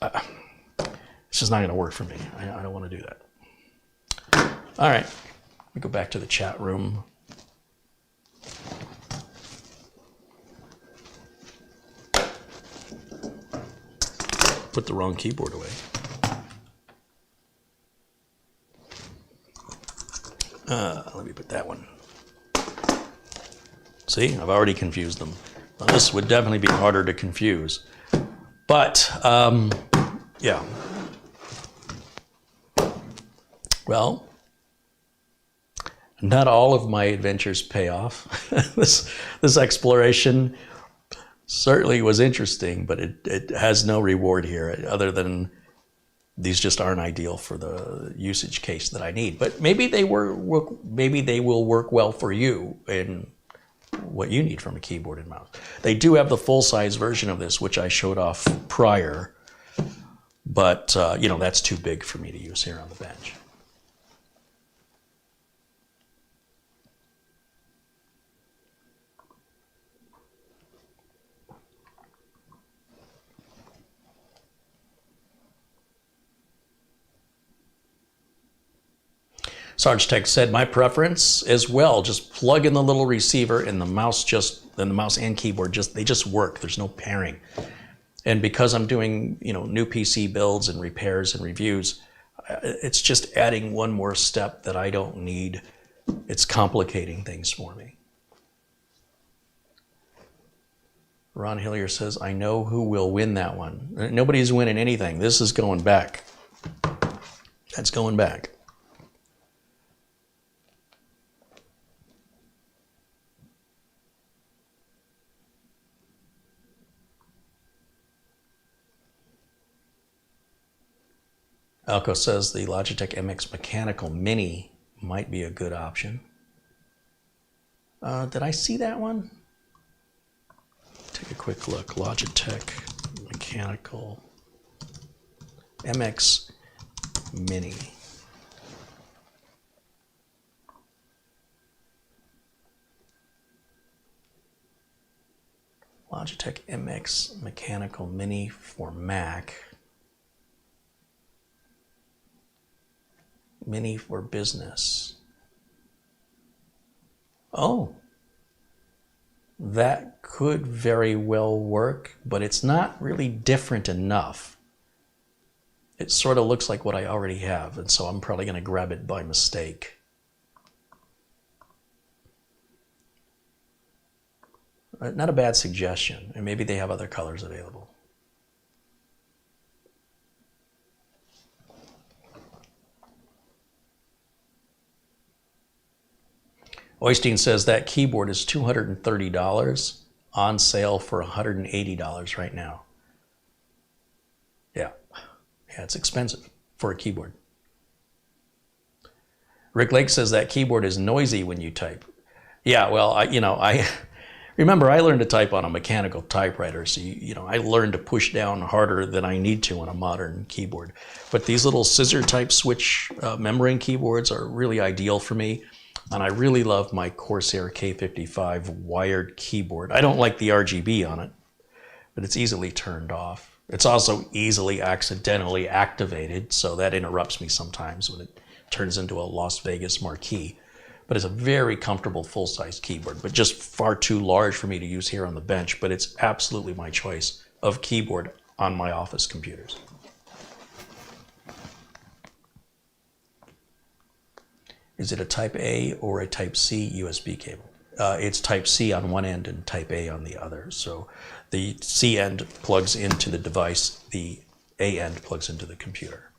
It's just not going to work for me. I don't want to do that. All right. We go back to the chat room. Put the wrong keyboard away. Let me put that one. See, I've already confused them. Well, this would definitely be harder to confuse. But, yeah. Well, not all of my adventures pay off. This exploration certainly was interesting, but it has no reward here other than these just aren't ideal for the usage case that I need. But maybe they will work well for you in what you need from a keyboard and mouse. They do have the full-size version of this, which I showed off prior, but you know, that's too big for me to use here on the bench. Sarge Tech said, my preference as well, just plug in the little receiver and the mouse and keyboard they just work. There's no pairing. And because I'm doing, new PC builds and repairs and reviews, it's just adding one more step that I don't need. It's complicating things for me. Ron Hillier says, I know who will win that one. Nobody's winning anything. This is going back. That's going back. Alco says the Logitech MX Mechanical Mini might be a good option. Did I see that one? Take a quick look. Logitech Mechanical MX Mini. Logitech MX Mechanical Mini for Mac. Mini for business. Oh, that could very well work, but it's not really different enough. It sort of looks like what I already have, and so I'm probably going to grab it by mistake. Not a bad suggestion, and maybe they have other colors available. Oystein says that keyboard is $230 on sale for $180 right now. Yeah, it's expensive for a keyboard. Rick Lake says that keyboard is noisy when you type. Yeah, well, I remember I learned to type on a mechanical typewriter, so I learned to push down harder than I need to on a modern keyboard. But these little scissor type switch membrane keyboards are really ideal for me. And I really love my Corsair K55 wired keyboard. I don't like the RGB on it, but it's easily turned off. It's also easily accidentally activated, so that interrupts me sometimes when it turns into a Las Vegas marquee. But it's a very comfortable full-size keyboard, but just far too large for me to use here on the bench. But it's absolutely my choice of keyboard on my office computers. Is it a Type A or a Type C USB cable? It's Type C on one end and Type A on the other. So the C end plugs into the device, the A end plugs into the computer.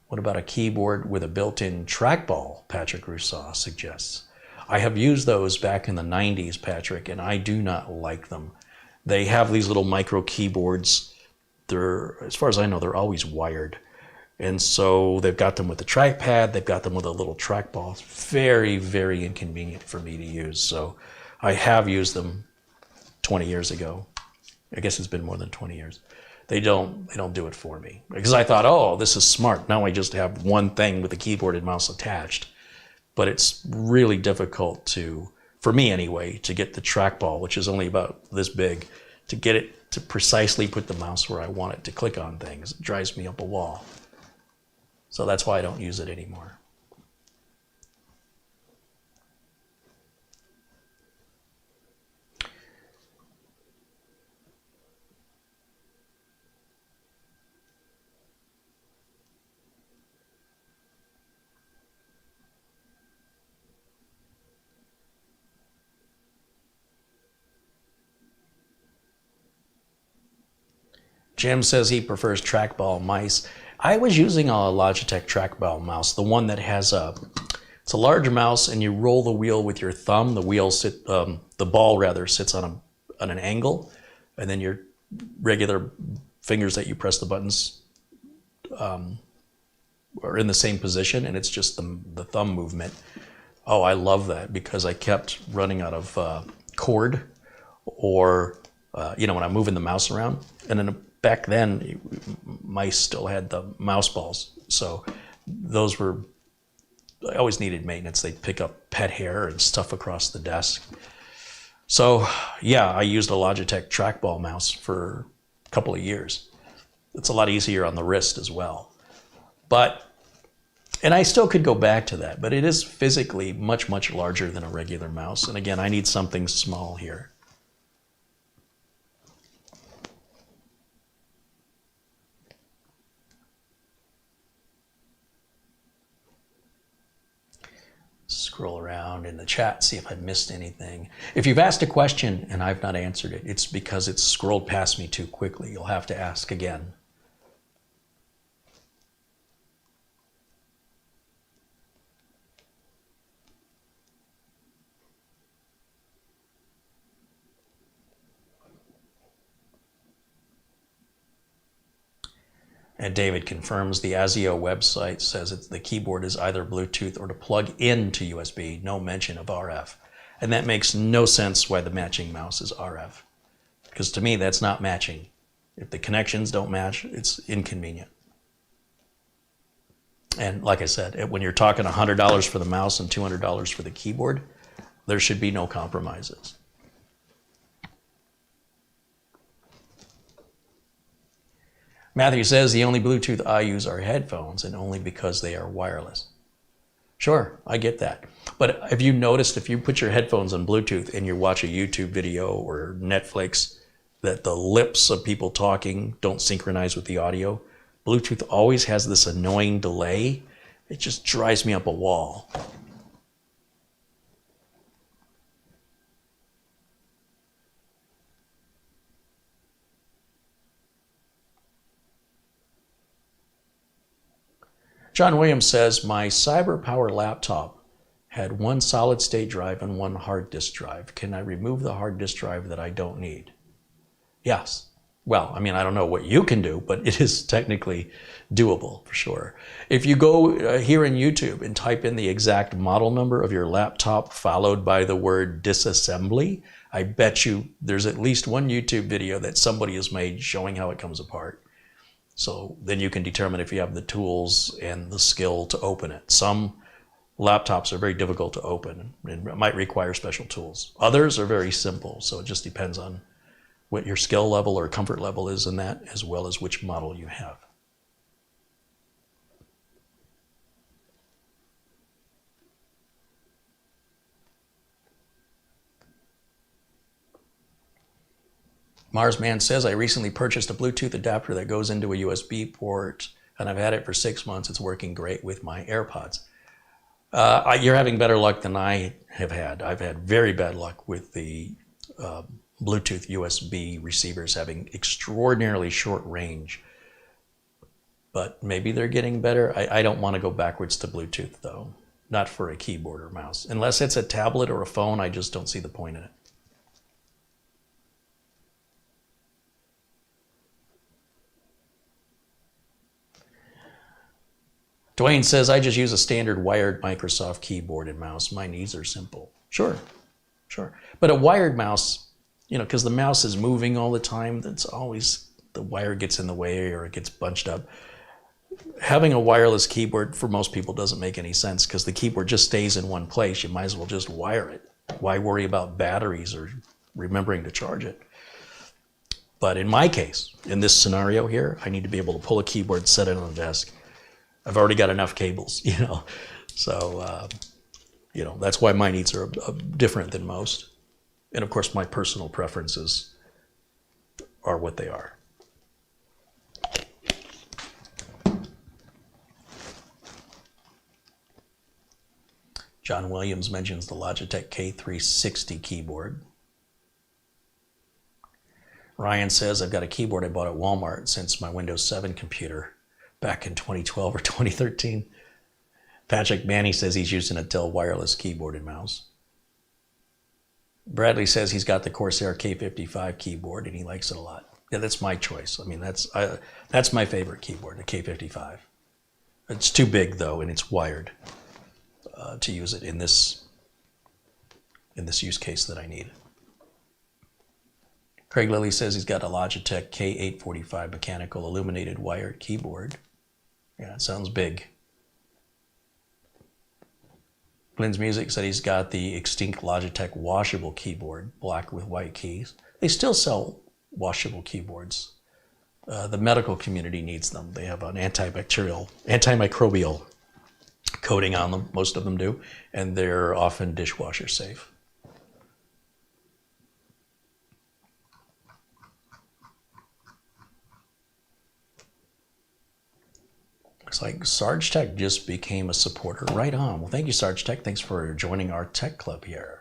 What about a keyboard with a built-in trackball, Patrick Rousseau suggests. I have used those back in the 90s, Patrick, and I do not like them. They have these little micro keyboards. As far as I know, they're always wired. And so they've got them with the trackpad, they've got them with a little trackball. It's very, very inconvenient for me to use. So I have used them 20 years ago. I guess it's been more than 20 years. They don't do it for me. Because I thought, oh, this is smart. Now I just have one thing with the keyboard and mouse attached. But it's really difficult for me anyway, to get the trackball, which is only about this big, to get it to precisely put the mouse where I want it to click on things. It drives me up a wall. So that's why I don't use it anymore. Jim says he prefers trackball mice. I was using a Logitech trackball mouse, the one that has it's a large mouse, and you roll the wheel with your thumb. The ball rather sits on an angle, and then your regular fingers that you press the buttons are in the same position, and it's just the thumb movement. Oh, I love that because I kept running out of cord, or when I'm moving the mouse around, and then back then, mice still had the mouse balls, so I always needed maintenance. They'd pick up pet hair and stuff across the desk. So yeah, I used a Logitech trackball mouse for a couple of years. It's a lot easier on the wrist as well. But And I still could go back to that, but it is physically much, much larger than a regular mouse. And again, I need something small here. Scroll around in the chat, see if I missed anything. If you've asked a question and I've not answered it, it's because it's scrolled past me too quickly. You'll have to ask again. And David confirms the Azio website says the keyboard is either Bluetooth or to plug into USB, no mention of RF. And that makes no sense why the matching mouse is RF. Because to me, that's not matching. If the connections don't match, it's inconvenient. And like I said, when you're talking $100 for the mouse and $200 for the keyboard, there should be no compromises. Matthew says the only Bluetooth I use are headphones, and only because they are wireless. Sure, I get that. But have you noticed if you put your headphones on Bluetooth and you watch a YouTube video or Netflix, that the lips of people talking don't synchronize with the audio? Bluetooth always has this annoying delay. It just drives me up a wall. John Williams says, my CyberPower laptop had one solid state drive and one hard disk drive. Can I remove the hard disk drive that I don't need? Yes. Well, I mean, I don't know what you can do, but it is technically doable for sure. If you go here in YouTube and type in the exact model number of your laptop followed by the word disassembly, I bet you there's at least one YouTube video that somebody has made showing how it comes apart. So then you can determine if you have the tools and the skill to open it. Some laptops are very difficult to open and might require special tools. Others are very simple, so it just depends on what your skill level or comfort level is in that, as well as which model you have. Marsman says, I recently purchased a Bluetooth adapter that goes into a USB port, and I've had it for 6 months. It's working great with my AirPods. You're having better luck than I have had. I've had very bad luck with the Bluetooth USB receivers having extraordinarily short range. But maybe they're getting better. I don't want to go backwards to Bluetooth, though. Not for a keyboard or mouse. Unless it's a tablet or a phone, I just don't see the point in it. Dwayne says, I just use a standard wired Microsoft keyboard and mouse. My needs are simple. Sure. But a wired mouse, because the mouse is moving all the time, that's always, the wire gets in the way or it gets bunched up. Having a wireless keyboard for most people doesn't make any sense because the keyboard just stays in one place. You might as well just wire it. Why worry about batteries or remembering to charge it? But in my case, in this scenario here, I need to be able to pull a keyboard, set it on the desk. I've already got enough cables, So, that's why my needs are different than most. And of course, my personal preferences are what they are. John Williams mentions the Logitech K360 keyboard. Ryan says, I've got a keyboard I bought at Walmart since my Windows 7 computer back in 2012 or 2013. Patrick Manny says he's using a Dell wireless keyboard and mouse. Bradley says he's got the Corsair K55 keyboard and he likes it a lot. Yeah, that's my choice. I mean, that's my favorite keyboard, the K55. It's too big though, and it's wired to use it in this use case that I need. Craig Lilly says he's got a Logitech K845 mechanical illuminated wired keyboard. Yeah, it sounds big. Glenn's Music said he's got the extinct Logitech washable keyboard, black with white keys. They still sell washable keyboards. The medical community needs them. They have an antimicrobial coating on them, most of them do, and they're often dishwasher safe. Looks like Sarge Tech just became a supporter. Right on. Well, thank you, Sarge Tech. Thanks for joining our tech club here.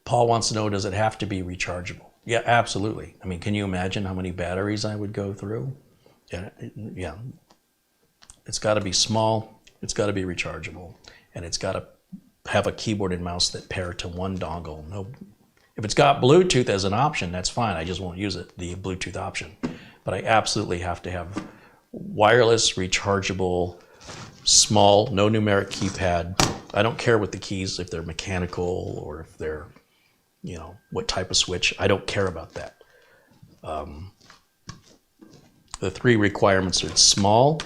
Paul wants to know, does it have to be rechargeable? Yeah, absolutely. I mean, can you imagine how many batteries I would go through? Yeah. It's got to be small, it's got to be rechargeable, and it's got to have a keyboard and mouse that pair to one dongle. No, if it's got Bluetooth as an option, that's fine. I just won't use it, the Bluetooth option. But I absolutely have to have wireless, rechargeable, small, no numeric keypad. I don't care what the keys, if they're mechanical or if they're, you know, what type of switch. I don't care about that. The three requirements are: it's small,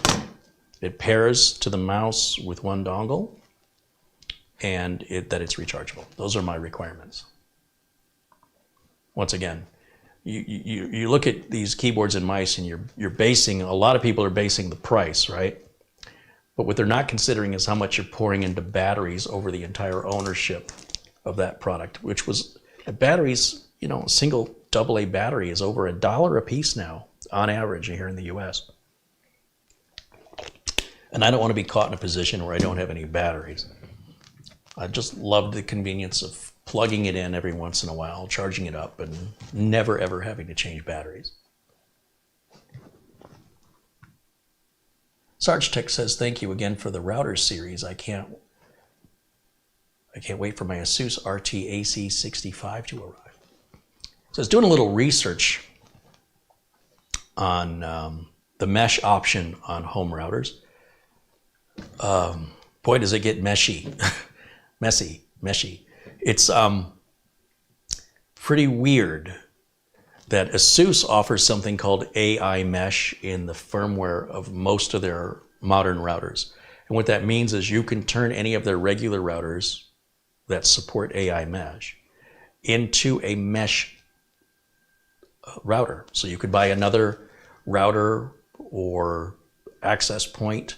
it pairs to the mouse with one dongle, and that it's rechargeable. Those are my requirements. Once again, you look at these keyboards and mice, and you're basing, a lot of people are basing the price, right? But what they're not considering is how much you're pouring into batteries over the entire ownership of that product, which was batteries, you know, a single AA battery is over $1 a piece now on average here in the US. And I don't want to be caught in a position where I don't have any batteries. I just love the convenience of plugging it in every once in a while, charging it up, and never ever having to change batteries. Sarge Tech says, thank you again for the router series. I can't wait for my Asus RT-AC65 to arrive. So I was doing a little research on the mesh option on home routers. Boy, does it get meshy. Meshy. It's pretty weird that Asus offers something called AI mesh in the firmware of most of their modern routers. And what that means is you can turn any of their regular routers that support AI mesh into a mesh router. So you could buy another router or access point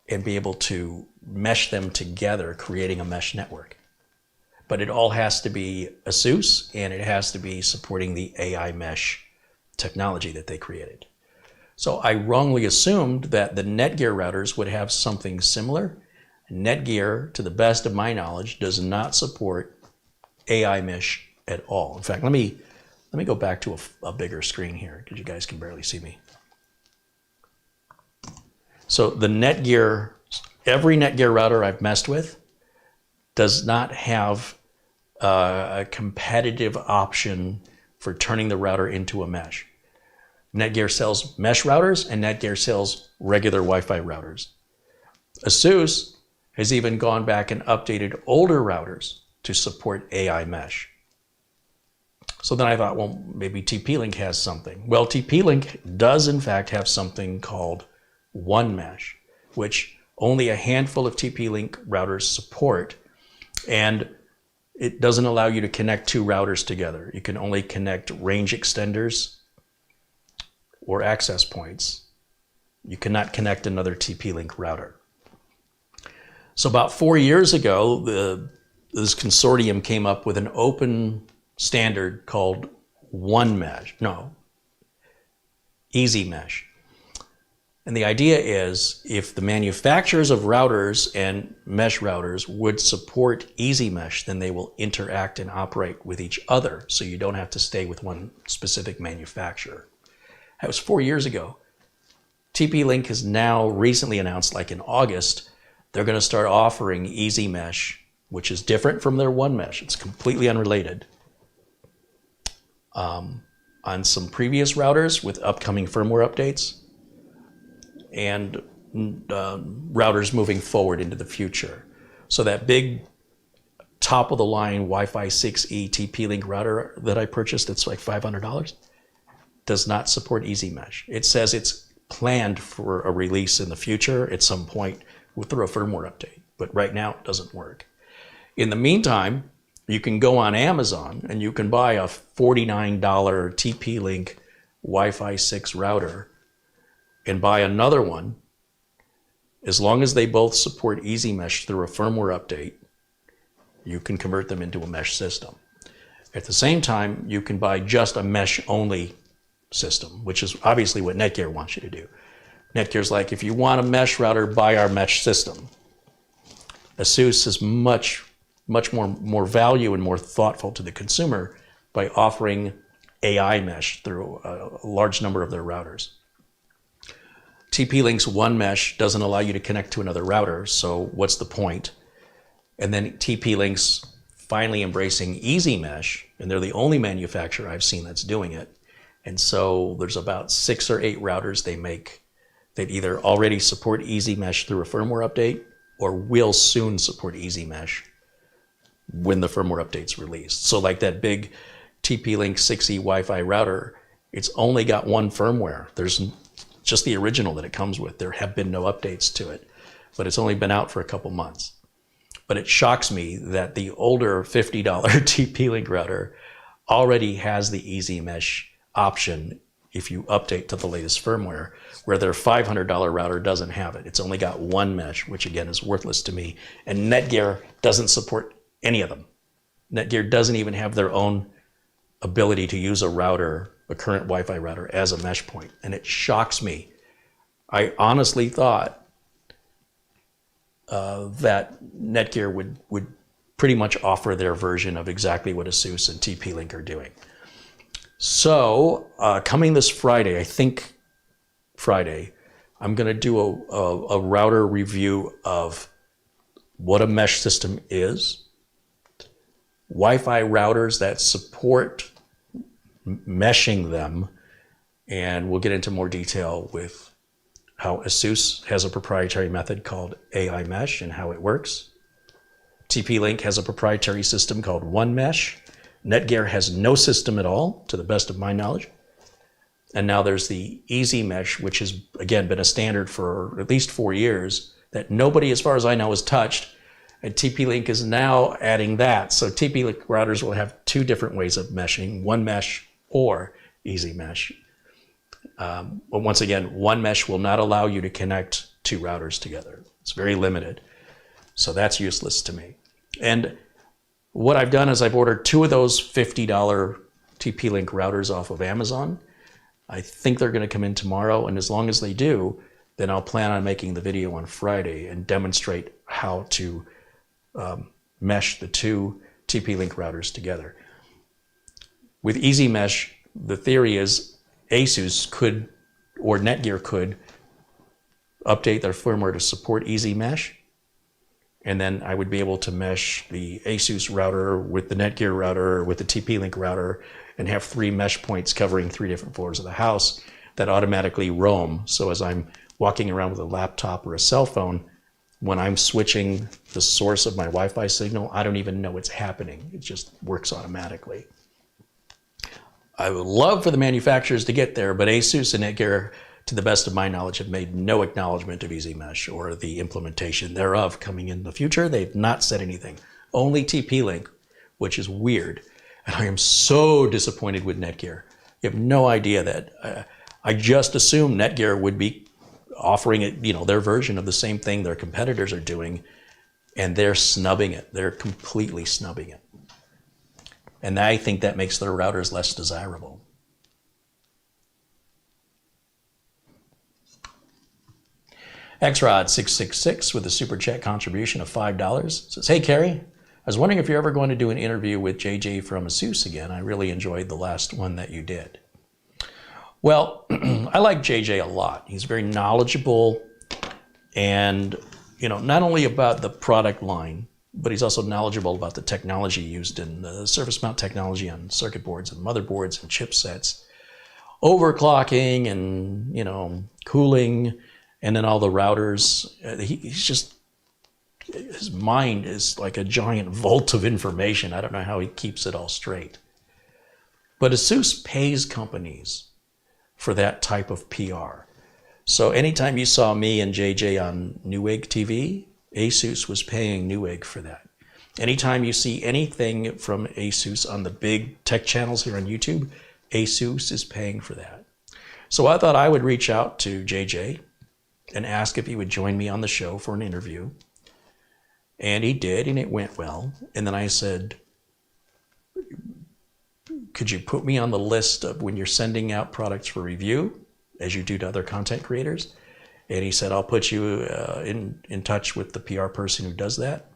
and be able to mesh them together, creating a mesh network. But it all has to be Asus, and it has to be supporting the AI mesh technology that they created. So I wrongly assumed that the Netgear routers would have something similar. Netgear, to the best of my knowledge, does not support AI mesh at all. In fact, let me go back to a bigger screen here, because you guys can barely see me. So the Netgear, every Netgear router I've messed with does not have a competitive option for turning the router into a mesh. Netgear sells mesh routers, and Netgear sells regular Wi-Fi routers. Asus has even gone back and updated older routers to support AI mesh. So then I thought, well, maybe TP-Link has something. Well, TP-Link does in fact have something called One Mesh, which only a handful of TP-Link routers support, and it doesn't allow you to connect two routers together. You can only connect range extenders or access points. You cannot connect another TP-Link router. So about 4 years ago, this consortium came up with an open standard called Easy Mesh. And the idea is, if the manufacturers of routers and mesh routers would support Easy Mesh, then they will interact and operate with each other, so you don't have to stay with one specific manufacturer. That was 4 years ago. TP-Link has now recently announced, like in August, they're going to start offering Easy Mesh, which is different from their One Mesh. It's completely unrelated. On some previous routers with upcoming firmware updates, and routers moving forward into the future. So that big top-of-the-line Wi-Fi 6E TP-Link router that I purchased, that's like $500, does not support Easy Mesh. It says it's planned for a release in the future at some point through a firmware update, but right now it doesn't work. In the meantime, You can go on Amazon and you can buy a $49 TP-Link Wi-Fi 6 router and buy another one. As long as they both support Easy Mesh through a firmware update, you can convert them into a mesh system. At the same time, you can buy just a mesh-only system, which is obviously what Netgear wants you to do. Netgear's like, if you want a mesh router, buy our mesh system. Asus is much more value and more thoughtful to the consumer by offering AI mesh through a large number of their routers. TP-Link's one mesh doesn't allow you to connect to another router, so what's the point? And then TP-Link's finally embracing Easy Mesh, and they're the only manufacturer I've seen that's doing it. And so there's about 6 or 8 routers they make that either already support Easy Mesh through a firmware update or will soon support Easy Mesh when the firmware update's released. So like that big TP-Link 6E Wi-Fi router, it's only got one firmware. There's just the original that it comes with. There have been no updates to it, but it's only been out for a couple months. But it shocks me that the older $50 TP-Link router already has the Easy Mesh option if you update to the latest firmware, where their $500 router doesn't have it. It's only got one mesh, which again is worthless to me. And Netgear doesn't support any of them. Netgear doesn't even have their own ability to use a router, a current Wi-Fi router, as a mesh point. And it shocks me. I honestly thought that Netgear would pretty much offer their version of exactly what Asus and TP-Link are doing. So coming this Friday, I think Friday, I'm going to do a router review of what a mesh system is, Wi-Fi routers that support meshing them, and we'll get into more detail with how Asus has a proprietary method called AI Mesh and how it works. TP-Link has a proprietary system called One Mesh. Netgear has no system at all, to the best of my knowledge. And now there's the Easy Mesh, which has, again, been a standard for at least 4 years that nobody, as far as I know, has touched. And TP-Link is now adding that. So TP-Link routers will have 2 different ways of meshing, One Mesh or Easy Mesh. But once again, One Mesh will not allow you to connect 2 routers together. It's very limited. So that's useless to me. And what I've done is I've ordered 2 of those $50 TP-Link routers off of Amazon. I think they're going to come in tomorrow, and as long as they do, then I'll plan on making the video on Friday and demonstrate how to mesh the 2 TP-Link routers together. With Easy Mesh, the theory is Asus could, or Netgear could, update their firmware to support Easy Mesh, and then I would be able to mesh the Asus router with the Netgear router with the TP-Link router and have 3 mesh points covering 3 different floors of the house that automatically roam. So as I'm walking around with a laptop or a cell phone, when I'm switching the source of my Wi-Fi signal, I don't even know it's happening. It just works automatically. I would love for the manufacturers to get there, but Asus and Netgear, to the best of my knowledge, have made no acknowledgement of Easy Mesh or the implementation thereof coming in the future. They've not said anything. Only TP-Link, which is weird. And I am so disappointed with Netgear. You have no idea that. I just assumed Netgear would be offering it, their version of the same thing their competitors are doing, and they're snubbing it. They're completely snubbing it. And I think that makes their routers less desirable. XRod666 with a super chat contribution of $5 says, "Hey Kerry, I was wondering if you're ever going to do an interview with JJ from Asus again. I really enjoyed the last one that you did." Well, I like JJ a lot. He's very knowledgeable and, not only about the product line, but he's also knowledgeable about the technology used in the surface mount technology on circuit boards and motherboards and chipsets, overclocking and, cooling, and then all the routers. His mind is like a giant vault of information. I don't know how he keeps it all straight. But Asus pays companies for that type of PR. So anytime you saw me and JJ on Newegg TV, Asus was paying Newegg for that. Anytime you see anything from Asus on the big tech channels here on YouTube, Asus is paying for that. So I thought I would reach out to JJ and ask if he would join me on the show for an interview. And he did, and it went well. And then I said, could you put me on the list of when you're sending out products for review, as you do to other content creators? And he said, I'll put you in touch with the PR person who does that.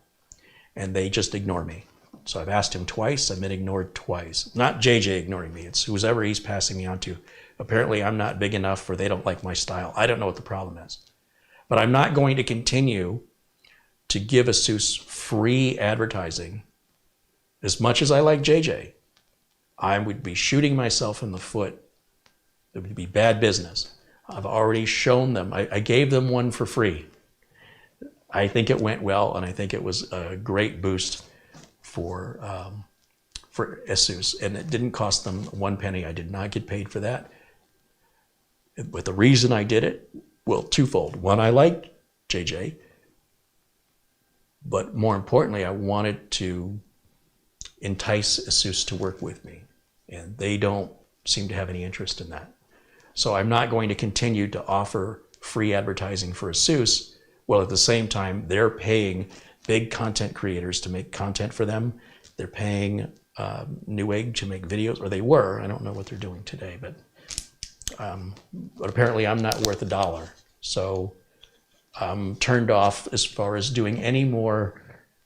And they just ignore me. So I've asked him twice, I've been ignored twice. Not JJ ignoring me, it's whoever he's passing me on to. Apparently I'm not big enough, or they don't like my style. I don't know what the problem is. But I'm not going to continue to give Asus free advertising. As much as I like JJ, I would be shooting myself in the foot. It would be bad business. I've already shown them. I gave them one for free. I think it went well, and I think it was a great boost for Asus, and it didn't cost them one penny. I did not get paid for that. But the reason I did it, well, twofold. One, I liked JJ, but more importantly, I wanted to entice Asus to work with me, and they don't seem to have any interest in that. So I'm not going to continue to offer free advertising for Asus, while at the same time they're paying big content creators to make content for them. They're paying Newegg to make videos, or they were. I don't know what they're doing today, but apparently I'm not worth $1. So I'm turned off as far as doing any more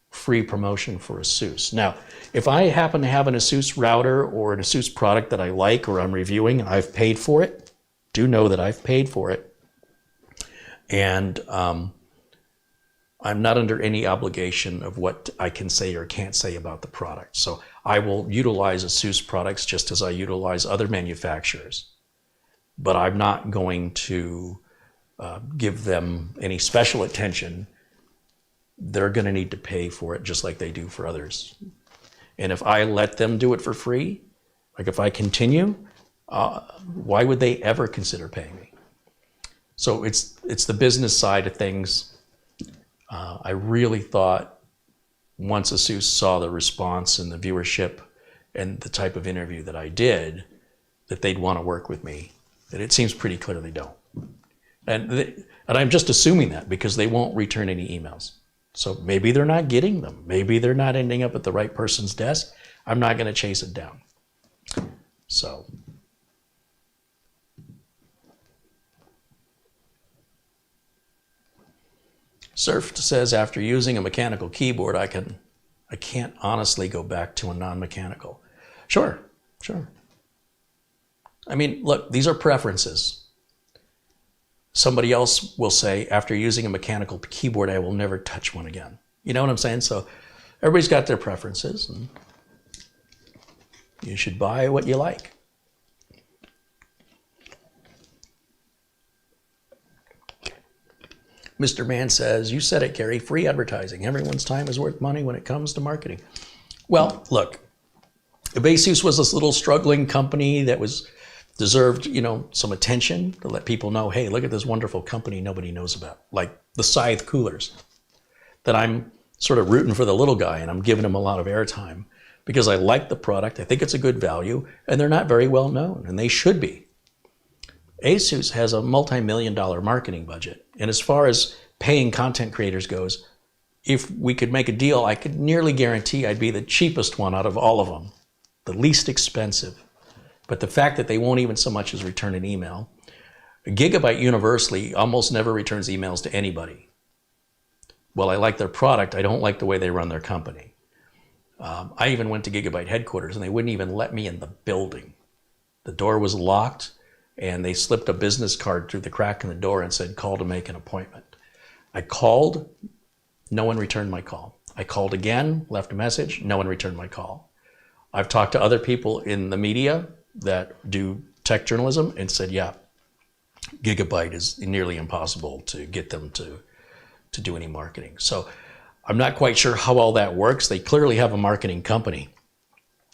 free promotion for Asus. Now, if I happen to have an Asus router or an Asus product that I like or I'm reviewing, I've paid for it. Do know that I've paid for it. And I'm not under any obligation of what I can say or can't say about the product. So I will utilize Asus products just as I utilize other manufacturers. But I'm not going to give them any special attention. They're going to need to pay for it just like they do for others. And if I let them do it for free, like if I continue, why would they ever consider paying me? So it's the business side of things. I really thought once Asus saw the response and the viewership and the type of interview that I did, that they'd want to work with me. And it seems pretty clear they don't. And I'm just assuming that because they won't return any emails. So maybe they're not getting them. Maybe they're not ending up at the right person's desk. I'm not going to chase it down. So. Surf says, after using a mechanical keyboard, I can't honestly go back to a non-mechanical. Sure. I mean, look, these are preferences. Somebody else will say, after using a mechanical keyboard, I will never touch one again. You know what I'm saying? So everybody's got their preferences, and you should buy what you like. Mr. Mann says, you said it, Gary, free advertising. Everyone's time is worth money when it comes to marketing. Well, look, Asus was this little struggling company that deserved, some attention to let people know, hey, look at this wonderful company nobody knows about, like the Scythe coolers, that I'm sort of rooting for the little guy and I'm giving him a lot of airtime because I like the product, I think it's a good value, and they're not very well known, and they should be. Asus has a multi-million-dollar marketing budget, and as far as paying content creators goes, if we could make a deal, I could nearly guarantee I'd be the cheapest one out of all of them, the least expensive. But the fact that they won't even so much as return an email, Gigabyte universally almost never returns emails to anybody. Well, I like their product, I don't like the way they run their company. I even went to Gigabyte headquarters and they wouldn't even let me in the building. The door was locked and they slipped a business card through the crack in the door and said, call to make an appointment. I called, no one returned my call. I called again, left a message, no one returned my call. I've talked to other people in the media that do tech journalism and said, yeah, Gigabyte is nearly impossible to get them to do any marketing. So I'm not quite sure how all that works. They clearly have a marketing company,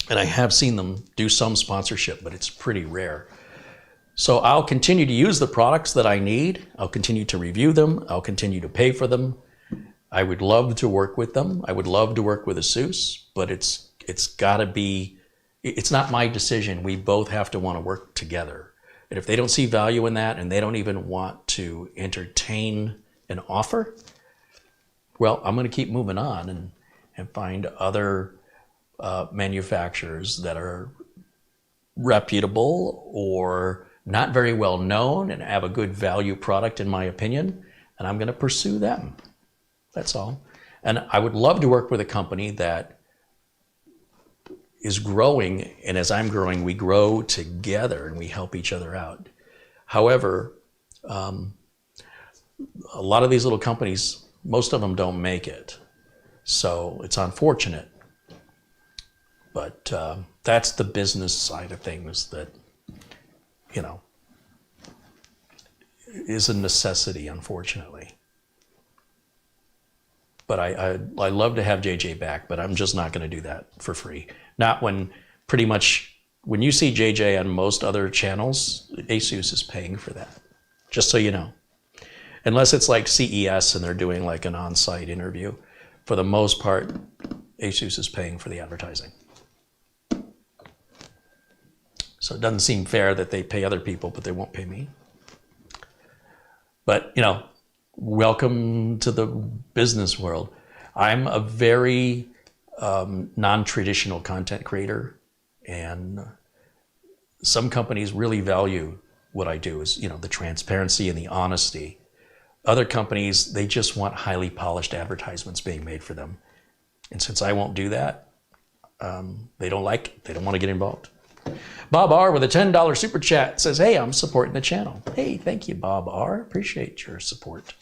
and I have seen them do some sponsorship, but it's pretty rare. So I'll continue to use the products that I need. I'll continue to review them. I'll continue to pay for them. I would love to work with them. I would love to work with Asus, but it's got to be, it's not my decision. We both have to want to work together. And if they don't see value in that and they don't even want to entertain an offer, well, I'm going to keep moving on and find other manufacturers that are reputable or not very well known and have a good value product, in my opinion, and I'm going to pursue them. That's all. And I would love to work with a company that is growing, and as I'm growing, we grow together and we help each other out. However, a lot of these little companies, most of them don't make it. So it's unfortunate. But that's the business side of things that, you know, is a necessity, unfortunately. But I love to have JJ back, but I'm just not going to do that for free. Not when pretty much, when you see JJ on most other channels, Asus is paying for that, just so you know. Unless it's like CES and they're doing like an on-site interview. For the most part, Asus is paying for the advertising. So it doesn't seem fair that they pay other people, but they won't pay me. But, you know, welcome to the business world. I'm a very non-traditional content creator, and some companies really value what I do, is, you know, the transparency and the honesty. Other companies, they just want highly polished advertisements being made for them. And since I won't do that, they don't like it. They don't want to get involved. Bob R. with a $10 super chat says, hey, I'm supporting the channel. Hey, thank you, Bob R. Appreciate your support.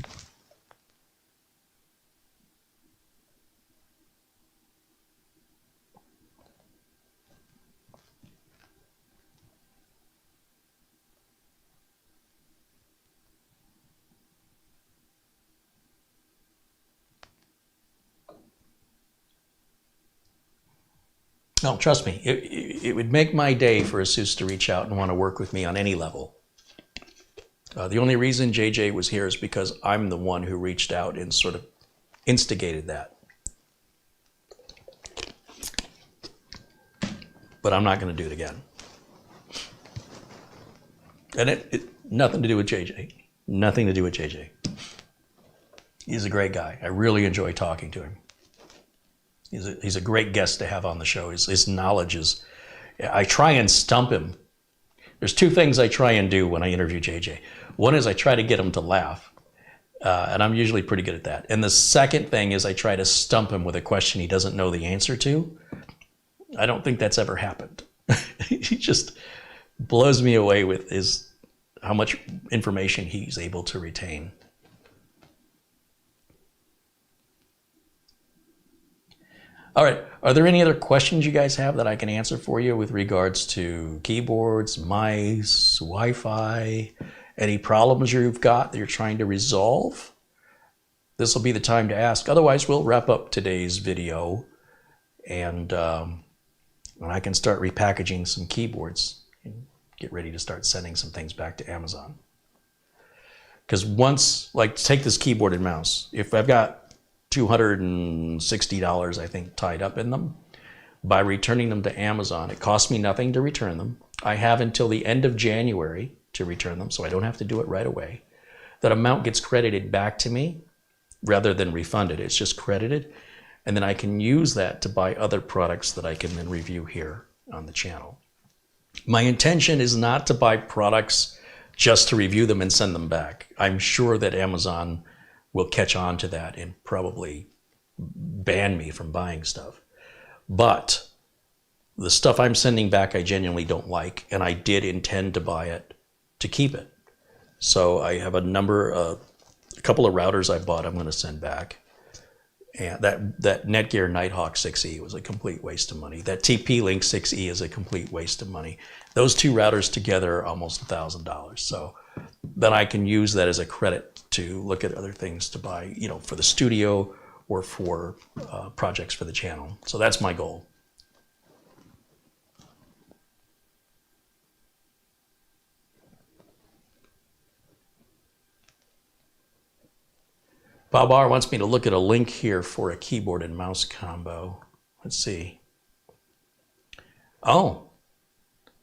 No, trust me, it would make my day for Asus to reach out and want to work with me on any level. The only reason JJ was here is because I'm the one who reached out and sort of instigated that. But I'm not going to do it again. And it nothing to do with JJ. Nothing to do with JJ. He's a great guy. I really enjoy talking to him. He's a great guest to have on the show. His knowledge is, I try and stump him. There's two things I try and do when I interview JJ. One is I try to get him to laugh, and I'm usually pretty good at that. And the second thing is I try to stump him with a question he doesn't know the answer to. I don't think that's ever happened. He just blows me away with how much information he's able to retain. All right, are there any other questions you guys have that I can answer for you with regards to keyboards, mice, Wi-Fi, any problems you've got that you're trying to resolve? This will be the time to ask. Otherwise, we'll wrap up today's video, and I can start repackaging some keyboards and get ready to start sending some things back to Amazon. Because once, like, take this keyboard and mouse. If I've got $260, I think, tied up in them, by returning them to Amazon, it costs me nothing to return them. I have until the end of January to return them, so I don't have to do it right away. That amount gets credited back to me rather than refunded. It's just credited, and then I can use that to buy other products that I can then review here on the channel. My intention is not to buy products just to review them and send them back. I'm sure that Amazon will catch on to that and probably ban me from buying stuff. But the stuff I'm sending back I genuinely don't like, and I did intend to buy it to keep it. So I have a couple of routers I bought I'm going to send back. And that Netgear Nighthawk 6E was a complete waste of money. That TP-Link 6E is a complete waste of money. Those two routers together are almost $1,000. So then I can use that as a credit to look at other things to buy, you know, for the studio or for projects for the channel. So that's my goal. Bob R wants me to look at a link here for a keyboard and mouse combo. Let's see. Oh,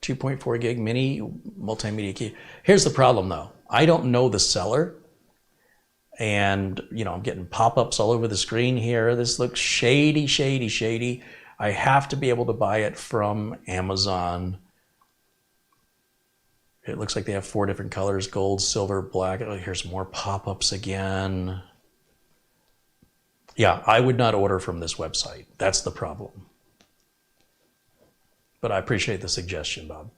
2.4 gig mini multimedia key. Here's the problem though. I don't know the seller. And, you know, I'm getting pop-ups all over the screen here. This looks shady, shady, shady. I have to be able to buy it from Amazon. It looks like they have 4 different colors, gold, silver, black. Oh, here's more pop-ups again. Yeah, I would not order from this website. That's the problem. But I appreciate the suggestion, Bob.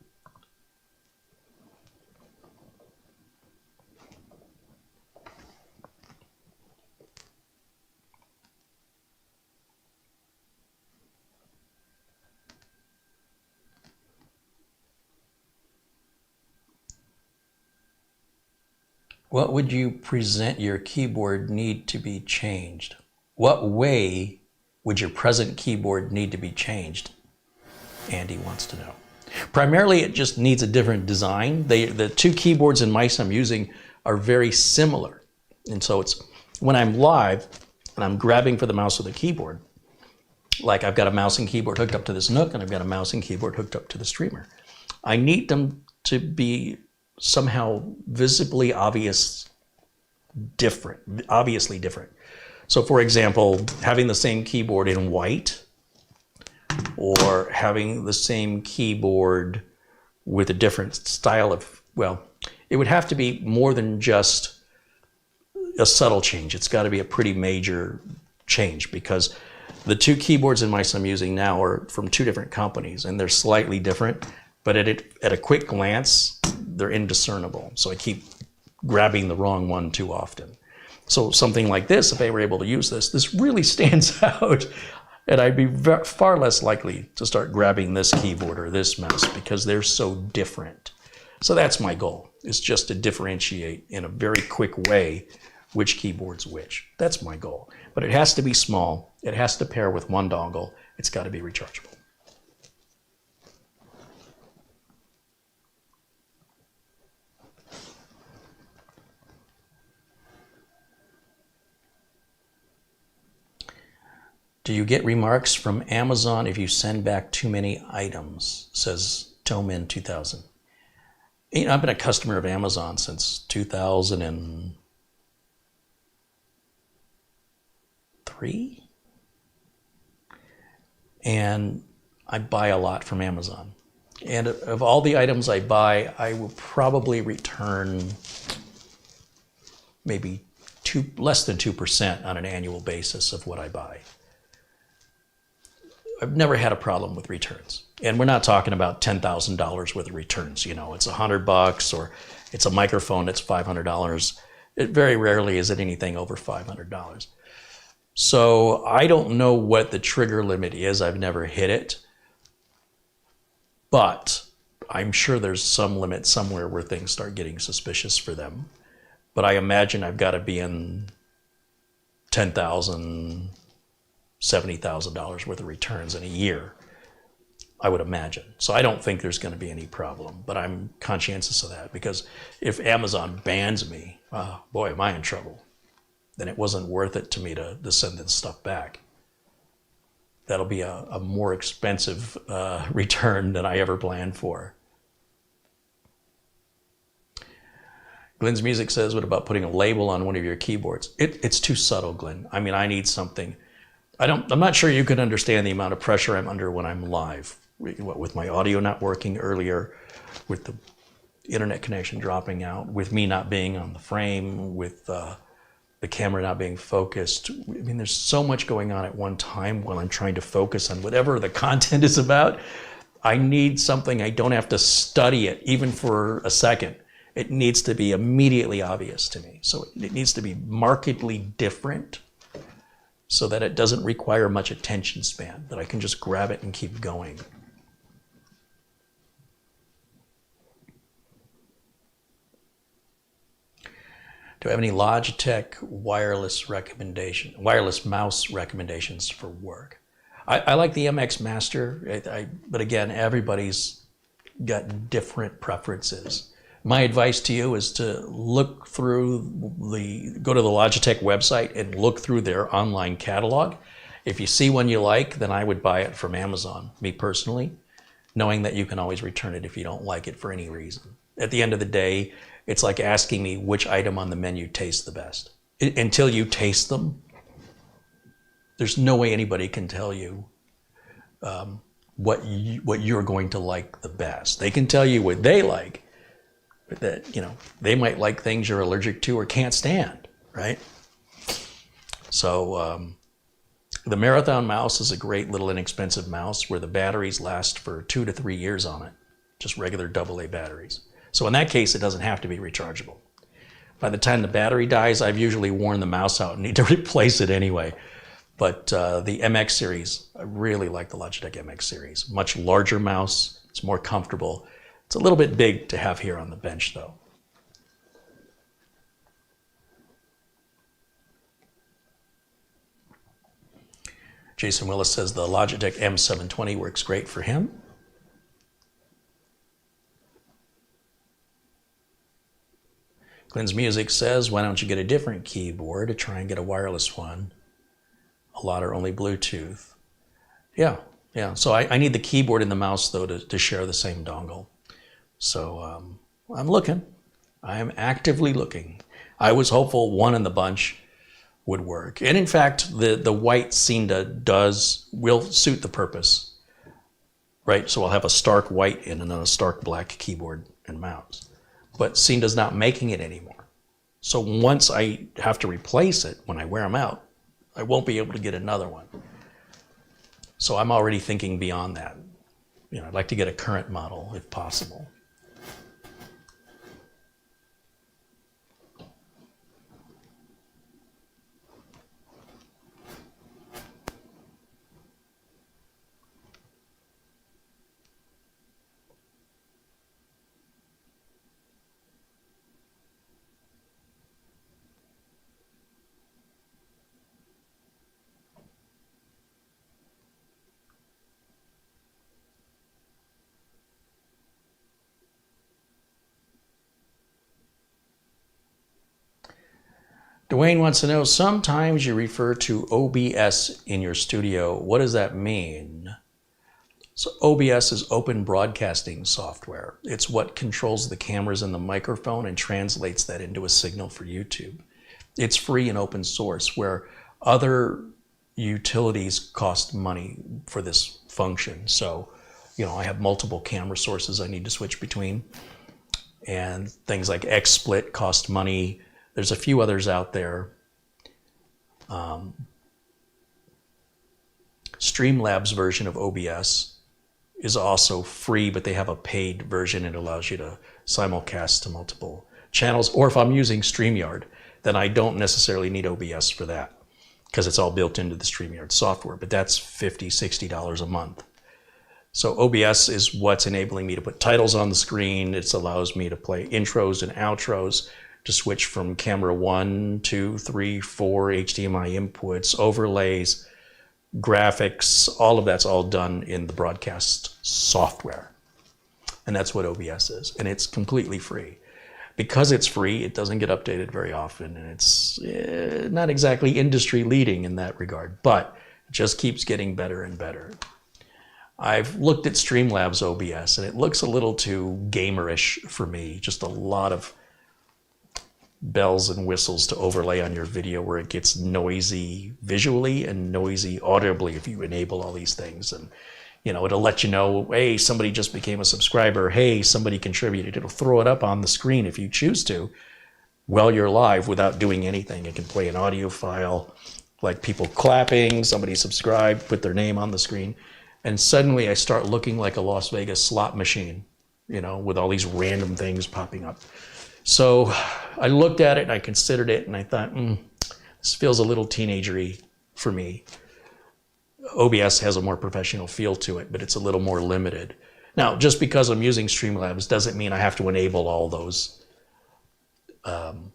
What would you present your keyboard need to be changed? What way would your present keyboard need to be changed? Andy wants to know. Primarily, it just needs a different design. The 2 keyboards and mice I'm using are very similar. And so it's when I'm live and I'm grabbing for the mouse or the keyboard, like I've got a mouse and keyboard hooked up to this Nook and I've got a mouse and keyboard hooked up to the Streamer. I need them to be somehow visibly obviously different. So for example, having the same keyboard in white or having the same keyboard with a different style of, well, it would have to be more than just a subtle change. It's got to be a pretty major change because the 2 keyboards and mice I'm using now are from 2 different companies and they're slightly different, but at a quick glance, they're indiscernible. So I keep grabbing the wrong one too often. So something like this, if I were able to use this, this really stands out. And I'd be far less likely to start grabbing this keyboard or this mouse because they're so different. So that's my goal, is just to differentiate in a very quick way which keyboard's which. That's my goal. But it has to be small. It has to pair with 1 dongle. It's got to be rechargeable. Do you get remarks from Amazon if you send back too many items? Says Tomin 2000. You know, I've been a customer of Amazon since 2003. And I buy a lot from Amazon. And of all the items I buy, I will probably return maybe less than 2% on an annual basis of what I buy. I've never had a problem with returns. And we're not talking about $10,000 worth of returns. You know, it's $100 or it's a microphone that's $500. It very rarely is it anything over $500. So I don't know what the trigger limit is. I've never hit it. But I'm sure there's some limit somewhere where things start getting suspicious for them. But I imagine I've got to be in $10,000, $70,000 worth of returns in a year, I would imagine. So I don't think there's going to be any problem, but I'm conscientious of that because if Amazon bans me, boy, am I in trouble. Then it wasn't worth it to me to send this stuff back. That'll be a more expensive return than I ever planned for. Glenn's Music says, what about putting a label on one of your keyboards? It's too subtle, Glenn. I mean, I need something. I'm not sure you can understand the amount of pressure I'm under when I'm live. With my audio not working earlier, with the internet connection dropping out, with me not being on the frame, with the camera not being focused. I mean, there's so much going on at one time while I'm trying to focus on whatever the content is about. I need something I don't have to study it even for a second. It needs to be immediately obvious to me. So it needs to be markedly different so that it doesn't require much attention span, that I can just grab it and keep going. Do I have any Logitech wireless mouse recommendations for work? I like the MX Master, but again, everybody's got different preferences. My advice to you is to look through go to the Logitech website and look through their online catalog. If you see one you like, then I would buy it from Amazon, me personally, knowing that you can always return it if you don't like it for any reason. At the end of the day, it's like asking me which item on the menu tastes the best. Until you taste them, there's no way anybody can tell you what you're going to like the best. They can tell you what they like, but that, you know, they might like things you're allergic to or can't stand, right? So the Marathon mouse is a great little inexpensive mouse where the batteries last for 2 to 3 years on it, just regular AA batteries. So in that case, it doesn't have to be rechargeable. By the time the battery dies, I've usually worn the mouse out and need to replace it anyway. But the MX series, I really like the Logitech MX series. Much larger mouse, it's more comfortable. It's a little bit big to have here on the bench though. Jason Willis says the Logitech M720 works great for him. Glenn's Music says, why don't you get a different keyboard to try and get a wireless one? A lot are only Bluetooth. Yeah. So I need the keyboard and the mouse, though, to share the same dongle. So I'm looking. I am actively looking. I was hopeful one in the bunch would work. And in fact, the white Cinda will suit the purpose, right? So I'll have a stark white and then a stark black keyboard and mouse. But Cinda's not making it anymore. So once I have to replace it, when I wear them out, I won't be able to get another one. So I'm already thinking beyond that. You know, I'd like to get a current model if possible. Dwayne wants to know, sometimes you refer to OBS in your studio. What does that mean? So OBS is open broadcasting software. It's what controls the cameras and the microphone and translates that into a signal for YouTube. It's free and open source, where other utilities cost money for this function. So, you know, I have multiple camera sources I need to switch between, and things like XSplit cost money. There's a few others out there. Streamlabs version of OBS is also free, but they have a paid version. It allows you to simulcast to multiple channels. Or if I'm using StreamYard, then I don't necessarily need OBS for that because it's all built into the StreamYard software, but that's $50, $60 a month. So OBS is what's enabling me to put titles on the screen. It allows me to play intros and outros, to switch from camera 1, 2, 3, 4 HDMI inputs, overlays, graphics, all of that's all done in the broadcast software. And that's what OBS is. And it's completely free. Because it's free, it doesn't get updated very often. And it's not exactly industry leading in that regard, but it just keeps getting better and better. I've looked at Streamlabs OBS and it looks a little too gamerish for me. Just a lot of bells and whistles to overlay on your video where it gets noisy visually and noisy audibly if you enable all these things. And, you know, it'll let you know, hey, somebody just became a subscriber. Hey, somebody contributed. It'll throw it up on the screen if you choose to while you're live without doing anything. It can play an audio file, like people clapping, somebody subscribed, put their name on the screen. And suddenly I start looking like a Las Vegas slot machine, you know, with all these random things popping up. So I looked at it and I considered it and I thought, this feels a little teenagery for me. OBS has a more professional feel to it, but it's a little more limited. Now, just because I'm using Streamlabs doesn't mean I have to enable all those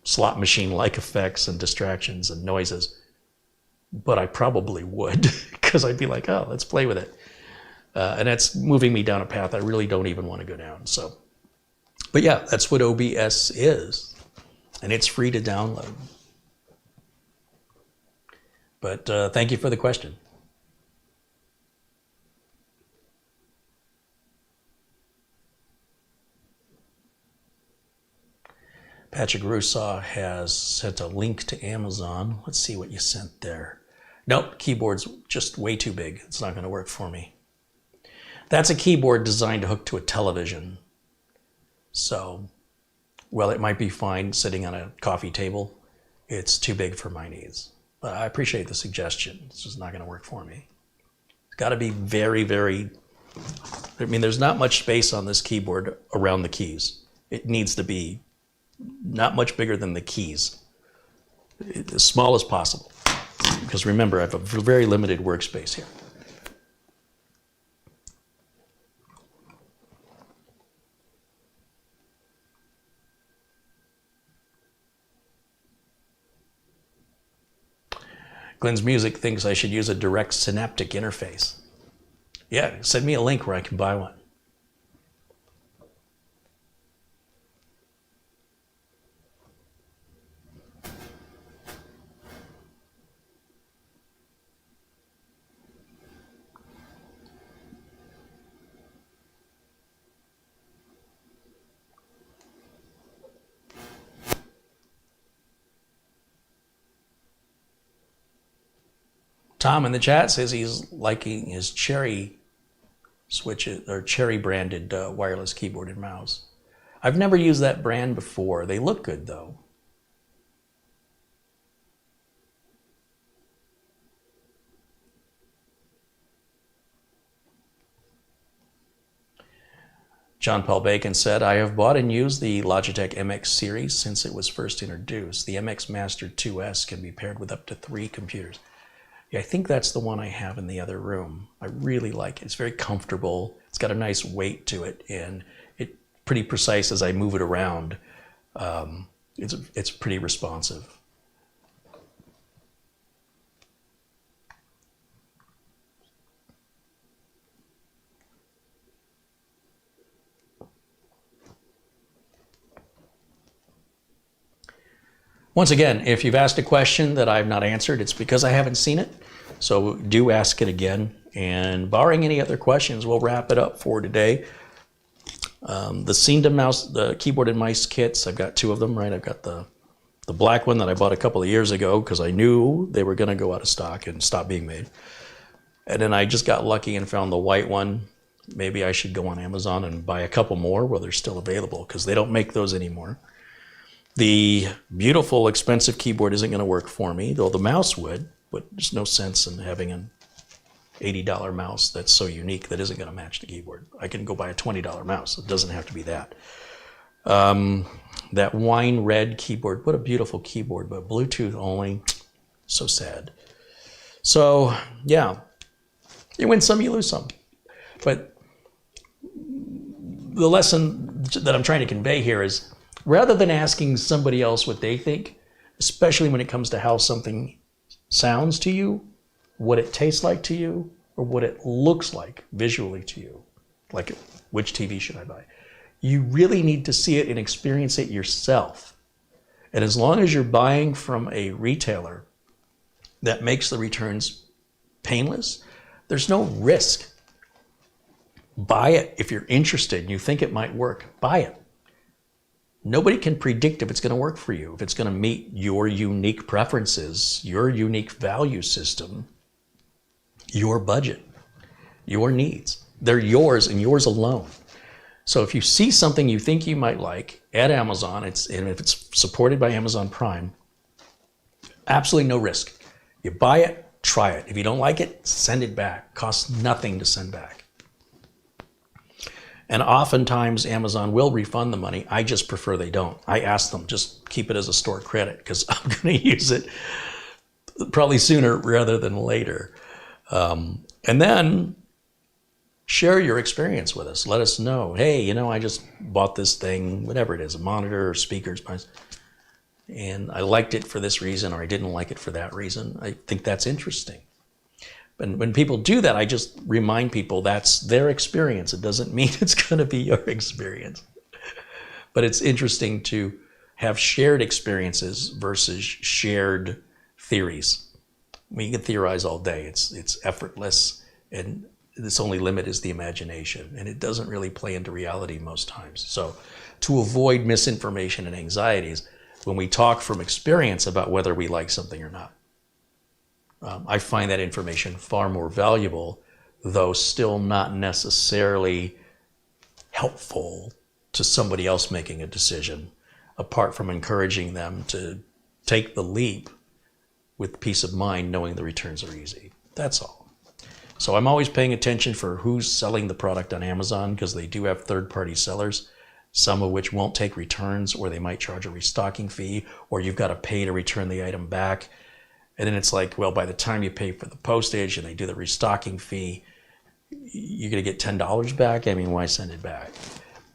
slot machine-like effects and distractions and noises, but I probably would because I'd be like, oh, let's play with it. And that's moving me down a path I really don't even want to go down. So. But yeah, that's what OBS is, and it's free to download. But thank you for the question. Patrick Rousseau has sent a link to Amazon. Let's see what you sent there. Nope, keyboard's just way too big. It's not going to work for me. That's a keyboard designed to hook to a television. So, well, it might be fine sitting on a coffee table. It's too big for my needs. But I appreciate the suggestion. It's just not going to work for me. It's got to be very, very... I mean, there's not much space on this keyboard around the keys. It needs to be not much bigger than the keys, as small as possible. Because remember, I have a very limited workspace here. Glenn's Music thinks I should use a direct synaptic interface. Yeah, send me a link where I can buy one. Tom in the chat says he's liking his Cherry switches or Cherry branded wireless keyboard and mouse. I've never used that brand before. They look good though. John Paul Bacon said, I have bought and used the Logitech MX series since it was first introduced. The MX Master 2S can be paired with up to 3 computers. Yeah, I think that's the one I have in the other room. I really like it. It's very comfortable. It's got a nice weight to it, and it's pretty precise as I move it around. It's pretty responsive. Once again, if you've asked a question that I've not answered, it's because I haven't seen it. So do ask it again. And barring any other questions, we'll wrap it up for today. The Cinda mouse, the keyboard and mice kits, I've got 2 of them, right? I've got the black one that I bought a couple of years ago because I knew they were going to go out of stock and stop being made. And then I just got lucky and found the white one. Maybe I should go on Amazon and buy a couple more while they're still available because they don't make those anymore. The beautiful, expensive keyboard isn't going to work for me, though the mouse would, but there's no sense in having an $80 mouse that's so unique that isn't going to match the keyboard. I can go buy a $20 mouse. It doesn't have to be that. That wine red keyboard, what a beautiful keyboard, but Bluetooth only, so sad. So, yeah, you win some, you lose some. But the lesson that I'm trying to convey here is, rather than asking somebody else what they think, especially when it comes to how something sounds to you, what it tastes like to you, or what it looks like visually to you, like which TV should I buy, you really need to see it and experience it yourself. And as long as you're buying from a retailer that makes the returns painless, there's no risk. Buy it. If you're interested and you think it might work, buy it. Nobody can predict if it's going to work for you, if it's going to meet your unique preferences, your unique value system, your budget, your needs. They're yours and yours alone. So if you see something you think you might like at Amazon, and if it's supported by Amazon Prime, absolutely no risk. You buy it, try it. If you don't like it, send it back. Costs nothing to send back. And oftentimes Amazon will refund the money. I just prefer they don't. I ask them, just keep it as a store credit because I'm going to use it probably sooner rather than later. And then share your experience with us. Let us know, hey, I just bought this thing, whatever it is, a monitor or speakers, and I liked it for this reason, or I didn't like it for that reason. I think that's interesting. And when people do that, I just remind people that's their experience. It doesn't mean it's going to be your experience. But it's interesting to have shared experiences versus shared theories. I mean, you can theorize all day. It's effortless, and its only limit is the imagination, and it doesn't really play into reality most times. So to avoid misinformation and anxieties, when we talk from experience about whether we like something or not, I find that information far more valuable, though still not necessarily helpful to somebody else making a decision, apart from encouraging them to take the leap with peace of mind, knowing the returns are easy. That's all. So I'm always paying attention for who's selling the product on Amazon, because they do have third-party sellers, some of which won't take returns, or they might charge a restocking fee, or you've got to pay to return the item back. And then it's like, well, by the time you pay for the postage and they do the restocking fee, you're going to get $10 back. I mean, why send it back?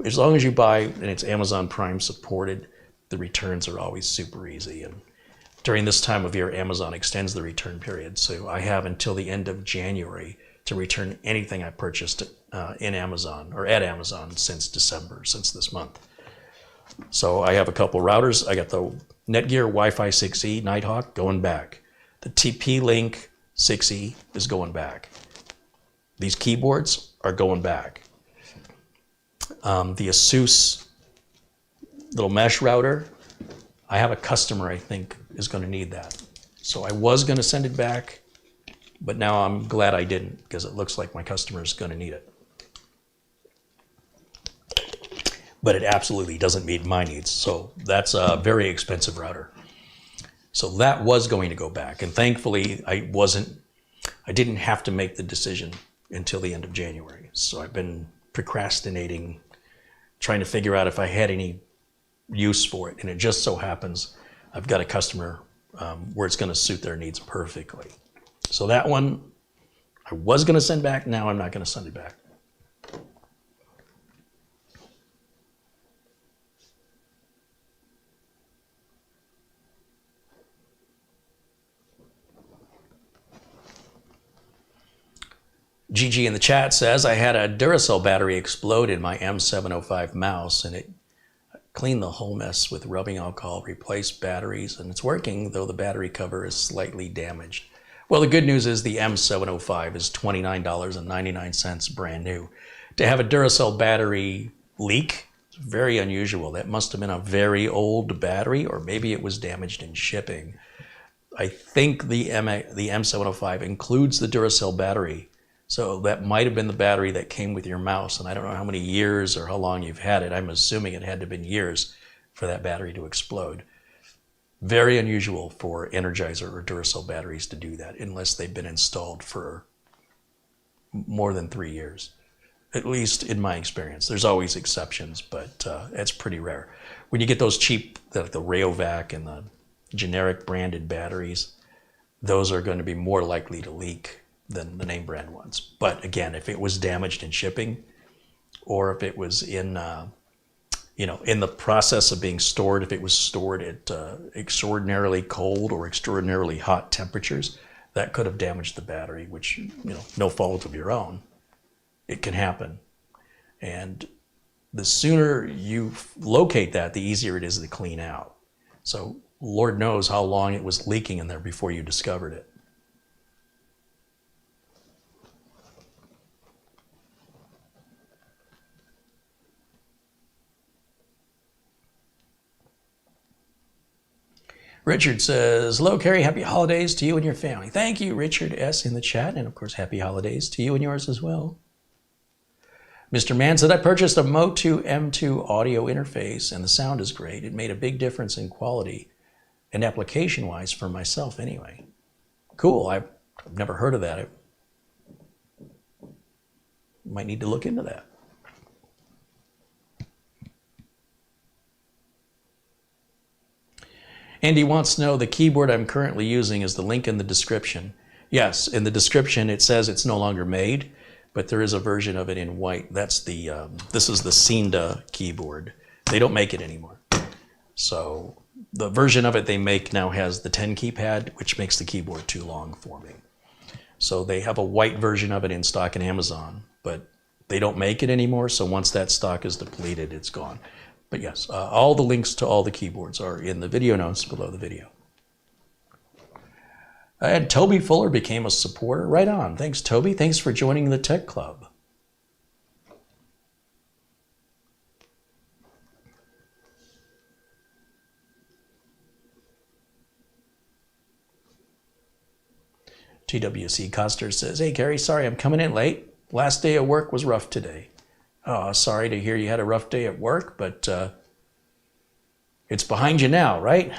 As long as you buy and it's Amazon Prime supported, the returns are always super easy. And during this time of year, Amazon extends the return period. So I have until the end of January to return anything I purchased in Amazon or at Amazon since December, since this month. So I have a couple routers. I got the Netgear Wi-Fi 6E Nighthawk going back. The TP-Link 6E is going back. These keyboards are going back. The Asus little mesh router, I have a customer I think is going to need that. So I was going to send it back, but now I'm glad I didn't, because it looks like my customer is going to need it. But it absolutely doesn't meet my needs. So that's a very expensive router. So that was going to go back. And thankfully I didn't have to make the decision until the end of January. So I've been procrastinating, trying to figure out if I had any use for it. And it just so happens I've got a customer where it's going to suit their needs perfectly. So that one I was going to send back. Now I'm not going to send it back. GG in the chat says, I had a Duracell battery explode in my M705 mouse, and it cleaned the whole mess with rubbing alcohol, replaced batteries, and it's working, though the battery cover is slightly damaged. Well, the good news is the M705 is $29.99 brand new. To have a Duracell battery leak, it's very unusual. That must have been a very old battery, or maybe it was damaged in shipping. I think the M705 includes the Duracell battery. So that might have been the battery that came with your mouse, and I don't know how many years or how long you've had it. I'm assuming it had to have been years for that battery to explode. Very unusual for Energizer or Duracell batteries to do that, unless they've been installed for more than 3 years, at least in my experience. There's always exceptions, but it's pretty rare. When you get those cheap, the Rayovac and the generic branded batteries, those are going to be more likely to leak than the name brand ones. But again, if it was damaged in shipping, or if it was in the process of being stored, if it was stored at extraordinarily cold or extraordinarily hot temperatures, that could have damaged the battery, which, no fault of your own. It can happen. And the sooner you locate that, the easier it is to clean out. So Lord knows how long it was leaking in there before you discovered it. Richard says, hello, Carrie. Happy holidays to you and your family. Thank you, Richard S. in the chat. And of course, happy holidays to you and yours as well. Mr. Mann said, I purchased a Motu M2 audio interface and the sound is great. It made a big difference in quality and application-wise for myself anyway. Cool. I've never heard of that. I might need to look into that. Andy wants to know, the keyboard I'm currently using is the link in the description. Yes, in the description it says it's no longer made, but there is a version of it in white. That's the this is the Cinda keyboard. They don't make it anymore. So the version of it they make now has the 10 keypad, which makes the keyboard too long for me. So they have a white version of it in stock in Amazon, but they don't make it anymore. So once that stock is depleted, it's gone. But yes, all the links to all the keyboards are in the video notes below the video. And Toby Fuller became a supporter. Right on. Thanks, Toby. Thanks for joining the Tech Club. TWC Coster says, hey, Gary, sorry I'm coming in late. Last day of work was rough today. Oh, sorry to hear you had a rough day at work, but it's behind you now, right?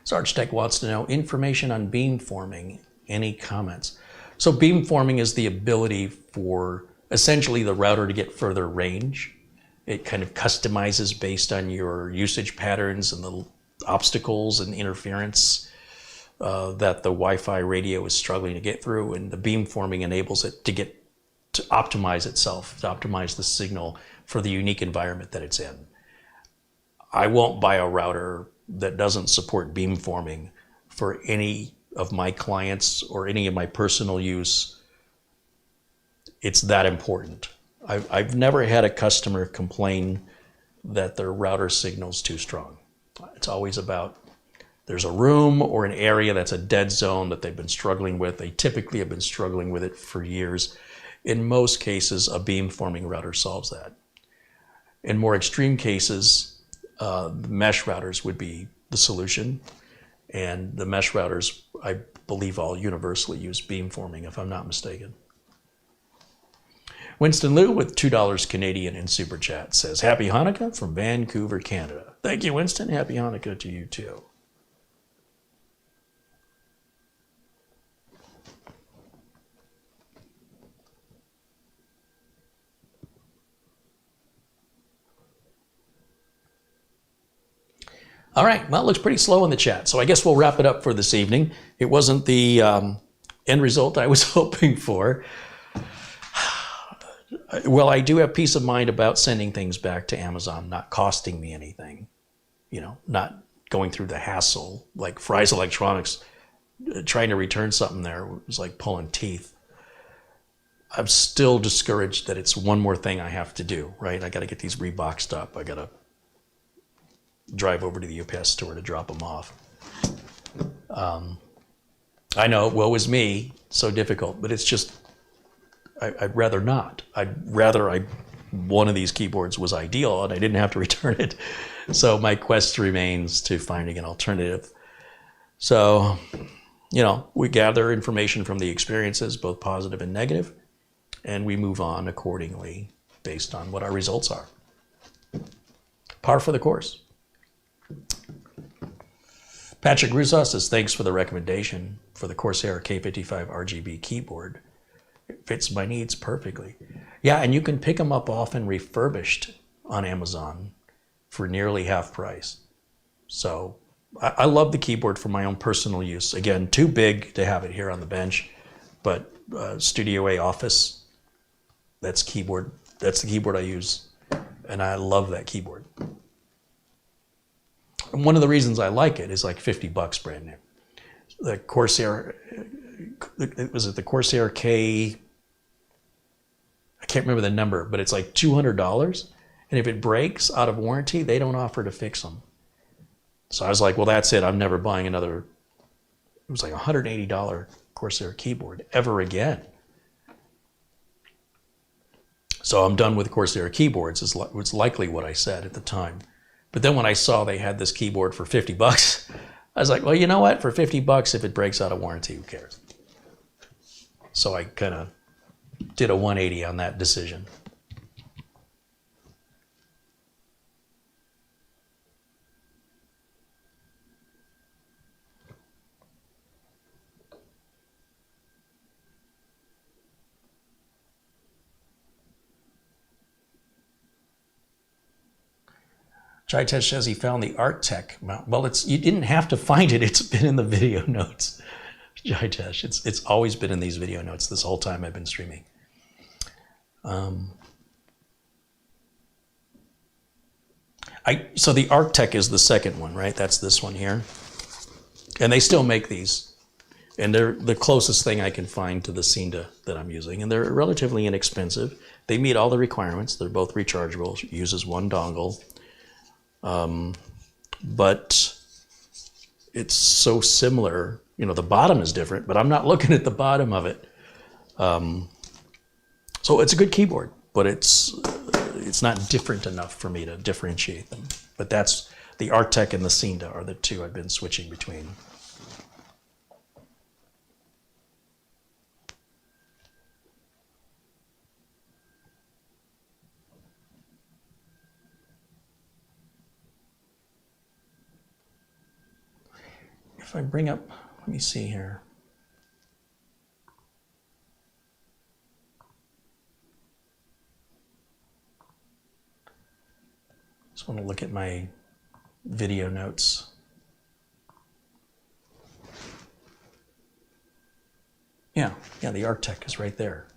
So Arteck wants to know information on beamforming. Any comments? So beamforming is the ability for essentially the router to get further range. It kind of customizes based on your usage patterns and the obstacles and interference that the Wi-Fi radio is struggling to get through, and the beamforming enables it to optimize itself, to optimize the signal for the unique environment that it's in. I won't buy a router that doesn't support beamforming for any of my clients or any of my personal use. It's that important. I've never had a customer complain that their router signal's too strong. It's always about there's a room or an area that's a dead zone that they've been struggling with. They typically have been struggling with it for years. In most cases, a beamforming router solves that. In more extreme cases, mesh routers would be the solution. And the mesh routers, I believe, all universally use beamforming, if I'm not mistaken. Winston Liu with $2 Canadian in Super Chat says, Happy Hanukkah from Vancouver, Canada. Thank you, Winston. Happy Hanukkah to you, too. All right, well, it looks pretty slow in the chat, so I guess we'll wrap it up for this evening. It wasn't the end result I was hoping for. Well, I do have peace of mind about sending things back to Amazon, not costing me anything, you know, not going through the hassle. Like Fry's Electronics, trying to return something there was like pulling teeth. I'm still discouraged that it's one more thing I have to do, right? I got to get these reboxed up. I got to drive over to the UPS store to drop them off. I know, woe is me, so difficult, but it's just, I'd rather not. One of these keyboards was ideal and I didn't have to return it. So my quest remains to finding an alternative. So, you know, we gather information from the experiences, both positive and negative, and we move on accordingly based on what our results are. Par for the course. Patrick Rousseau says, thanks for the recommendation for the Corsair K55 RGB keyboard. It fits my needs perfectly. Yeah, and you can pick them up often refurbished on Amazon for nearly half price. So I love the keyboard for my own personal use. Again, too big to have it here on the bench, but Studio A Office, that's the keyboard I use, and I love that keyboard. And one of the reasons I like it is like $50 brand new. The Corsair, was it the Corsair K? I can't remember the number, but it's like $200. And if it breaks out of warranty, they don't offer to fix them. So I was like, well, that's it. I'm never buying another. It was like $180 Corsair keyboard ever again. So I'm done with Corsair keyboards, is likely what I said at the time. But then when I saw they had this keyboard for $50, I was like, well, you know what? For $50, if it breaks out of warranty, who cares? So I kind of did a 180 on that decision. Jitesh says he found the Arteck mount. Well, you didn't have to find it. It's been in the video notes. Jitesh, it's always been in these video notes this whole time I've been streaming. So the Arteck is the second one, right? That's this one here. And they still make these. And they're the closest thing I can find to the Cinda that I'm using. And they're relatively inexpensive. They meet all the requirements. They're both rechargeable, uses one dongle. But it's so similar. You know, the bottom is different, but I'm not looking at the bottom of it. So it's a good keyboard, but it's not different enough for me to differentiate them. But that's the Arteck and the Cinda are the two I've been switching between. If I bring up, let me see here. Just want to look at my video notes. Yeah, the Arteck is right there.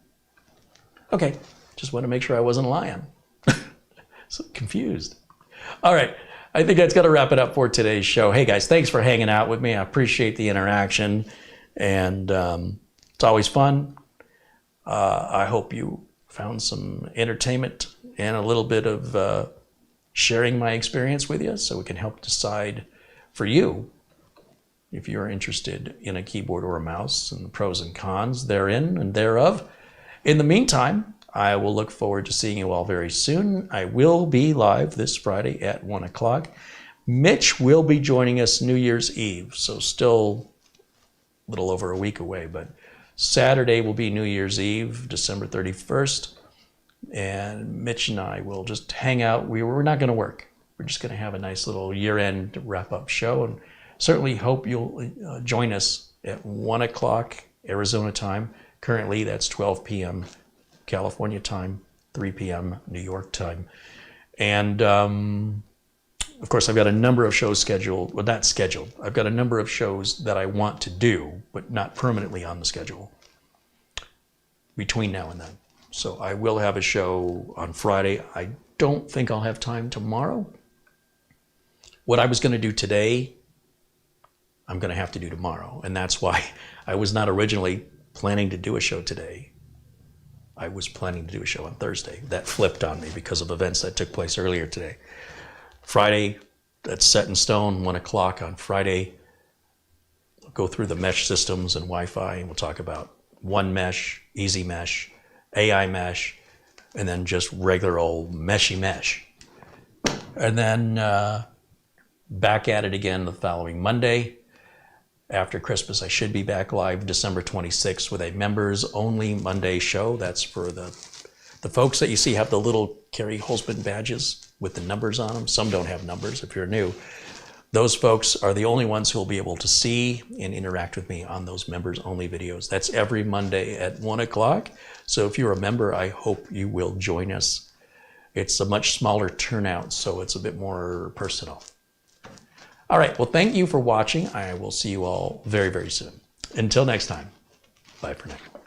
Okay, just want to make sure I wasn't lying. So confused. All right, I think that's got to wrap it up for today's show. Hey guys, thanks for hanging out with me. I appreciate the interaction, and it's always fun. I hope you found some entertainment and a little bit of sharing my experience with you, so we can help decide for you if you're interested in a keyboard or a mouse and the pros and cons therein and thereof. In the meantime, I will look forward to seeing you all very soon. I will be live this Friday at 1 o'clock. Mitch will be joining us New Year's Eve, so still a little over a week away, but Saturday will be New Year's Eve, December 31st. And Mitch and I will just hang out. We're not going to work. We're just going to have a nice little year-end wrap-up show, and certainly hope you'll join us at 1 o'clock Arizona time. Currently, that's 12 p.m. California time, 3 p.m. New York time. And, of course, I've got a number of shows scheduled. Well, not scheduled. I've got a number of shows that I want to do, but not permanently on the schedule between now and then. So I will have a show on Friday. I don't think I'll have time tomorrow. What I was going to do today, I'm going to have to do tomorrow. And that's why I was not originally planning to do a show today. I was planning to do a show on Thursday. That flipped on me because of events that took place earlier today. Friday, that's set in stone, 1 o'clock on Friday. We'll go through the mesh systems and Wi-Fi, and we'll talk about one mesh, easy mesh, AI mesh, and then just regular old meshy mesh. And then back at it again the following Monday. After Christmas, I should be back live December 26th with a members only Monday show. That's for the folks that you see have the little Carrie Holzman badges with the numbers on them. Some don't have numbers if you're new. Those folks are the only ones who will be able to see and interact with me on those members only videos. That's every Monday at 1 o'clock. So if you're a member, I hope you will join us. It's a much smaller turnout, so it's a bit more personal. All right, well, thank you for watching. I will see you all very, very soon. Until next time, bye for now.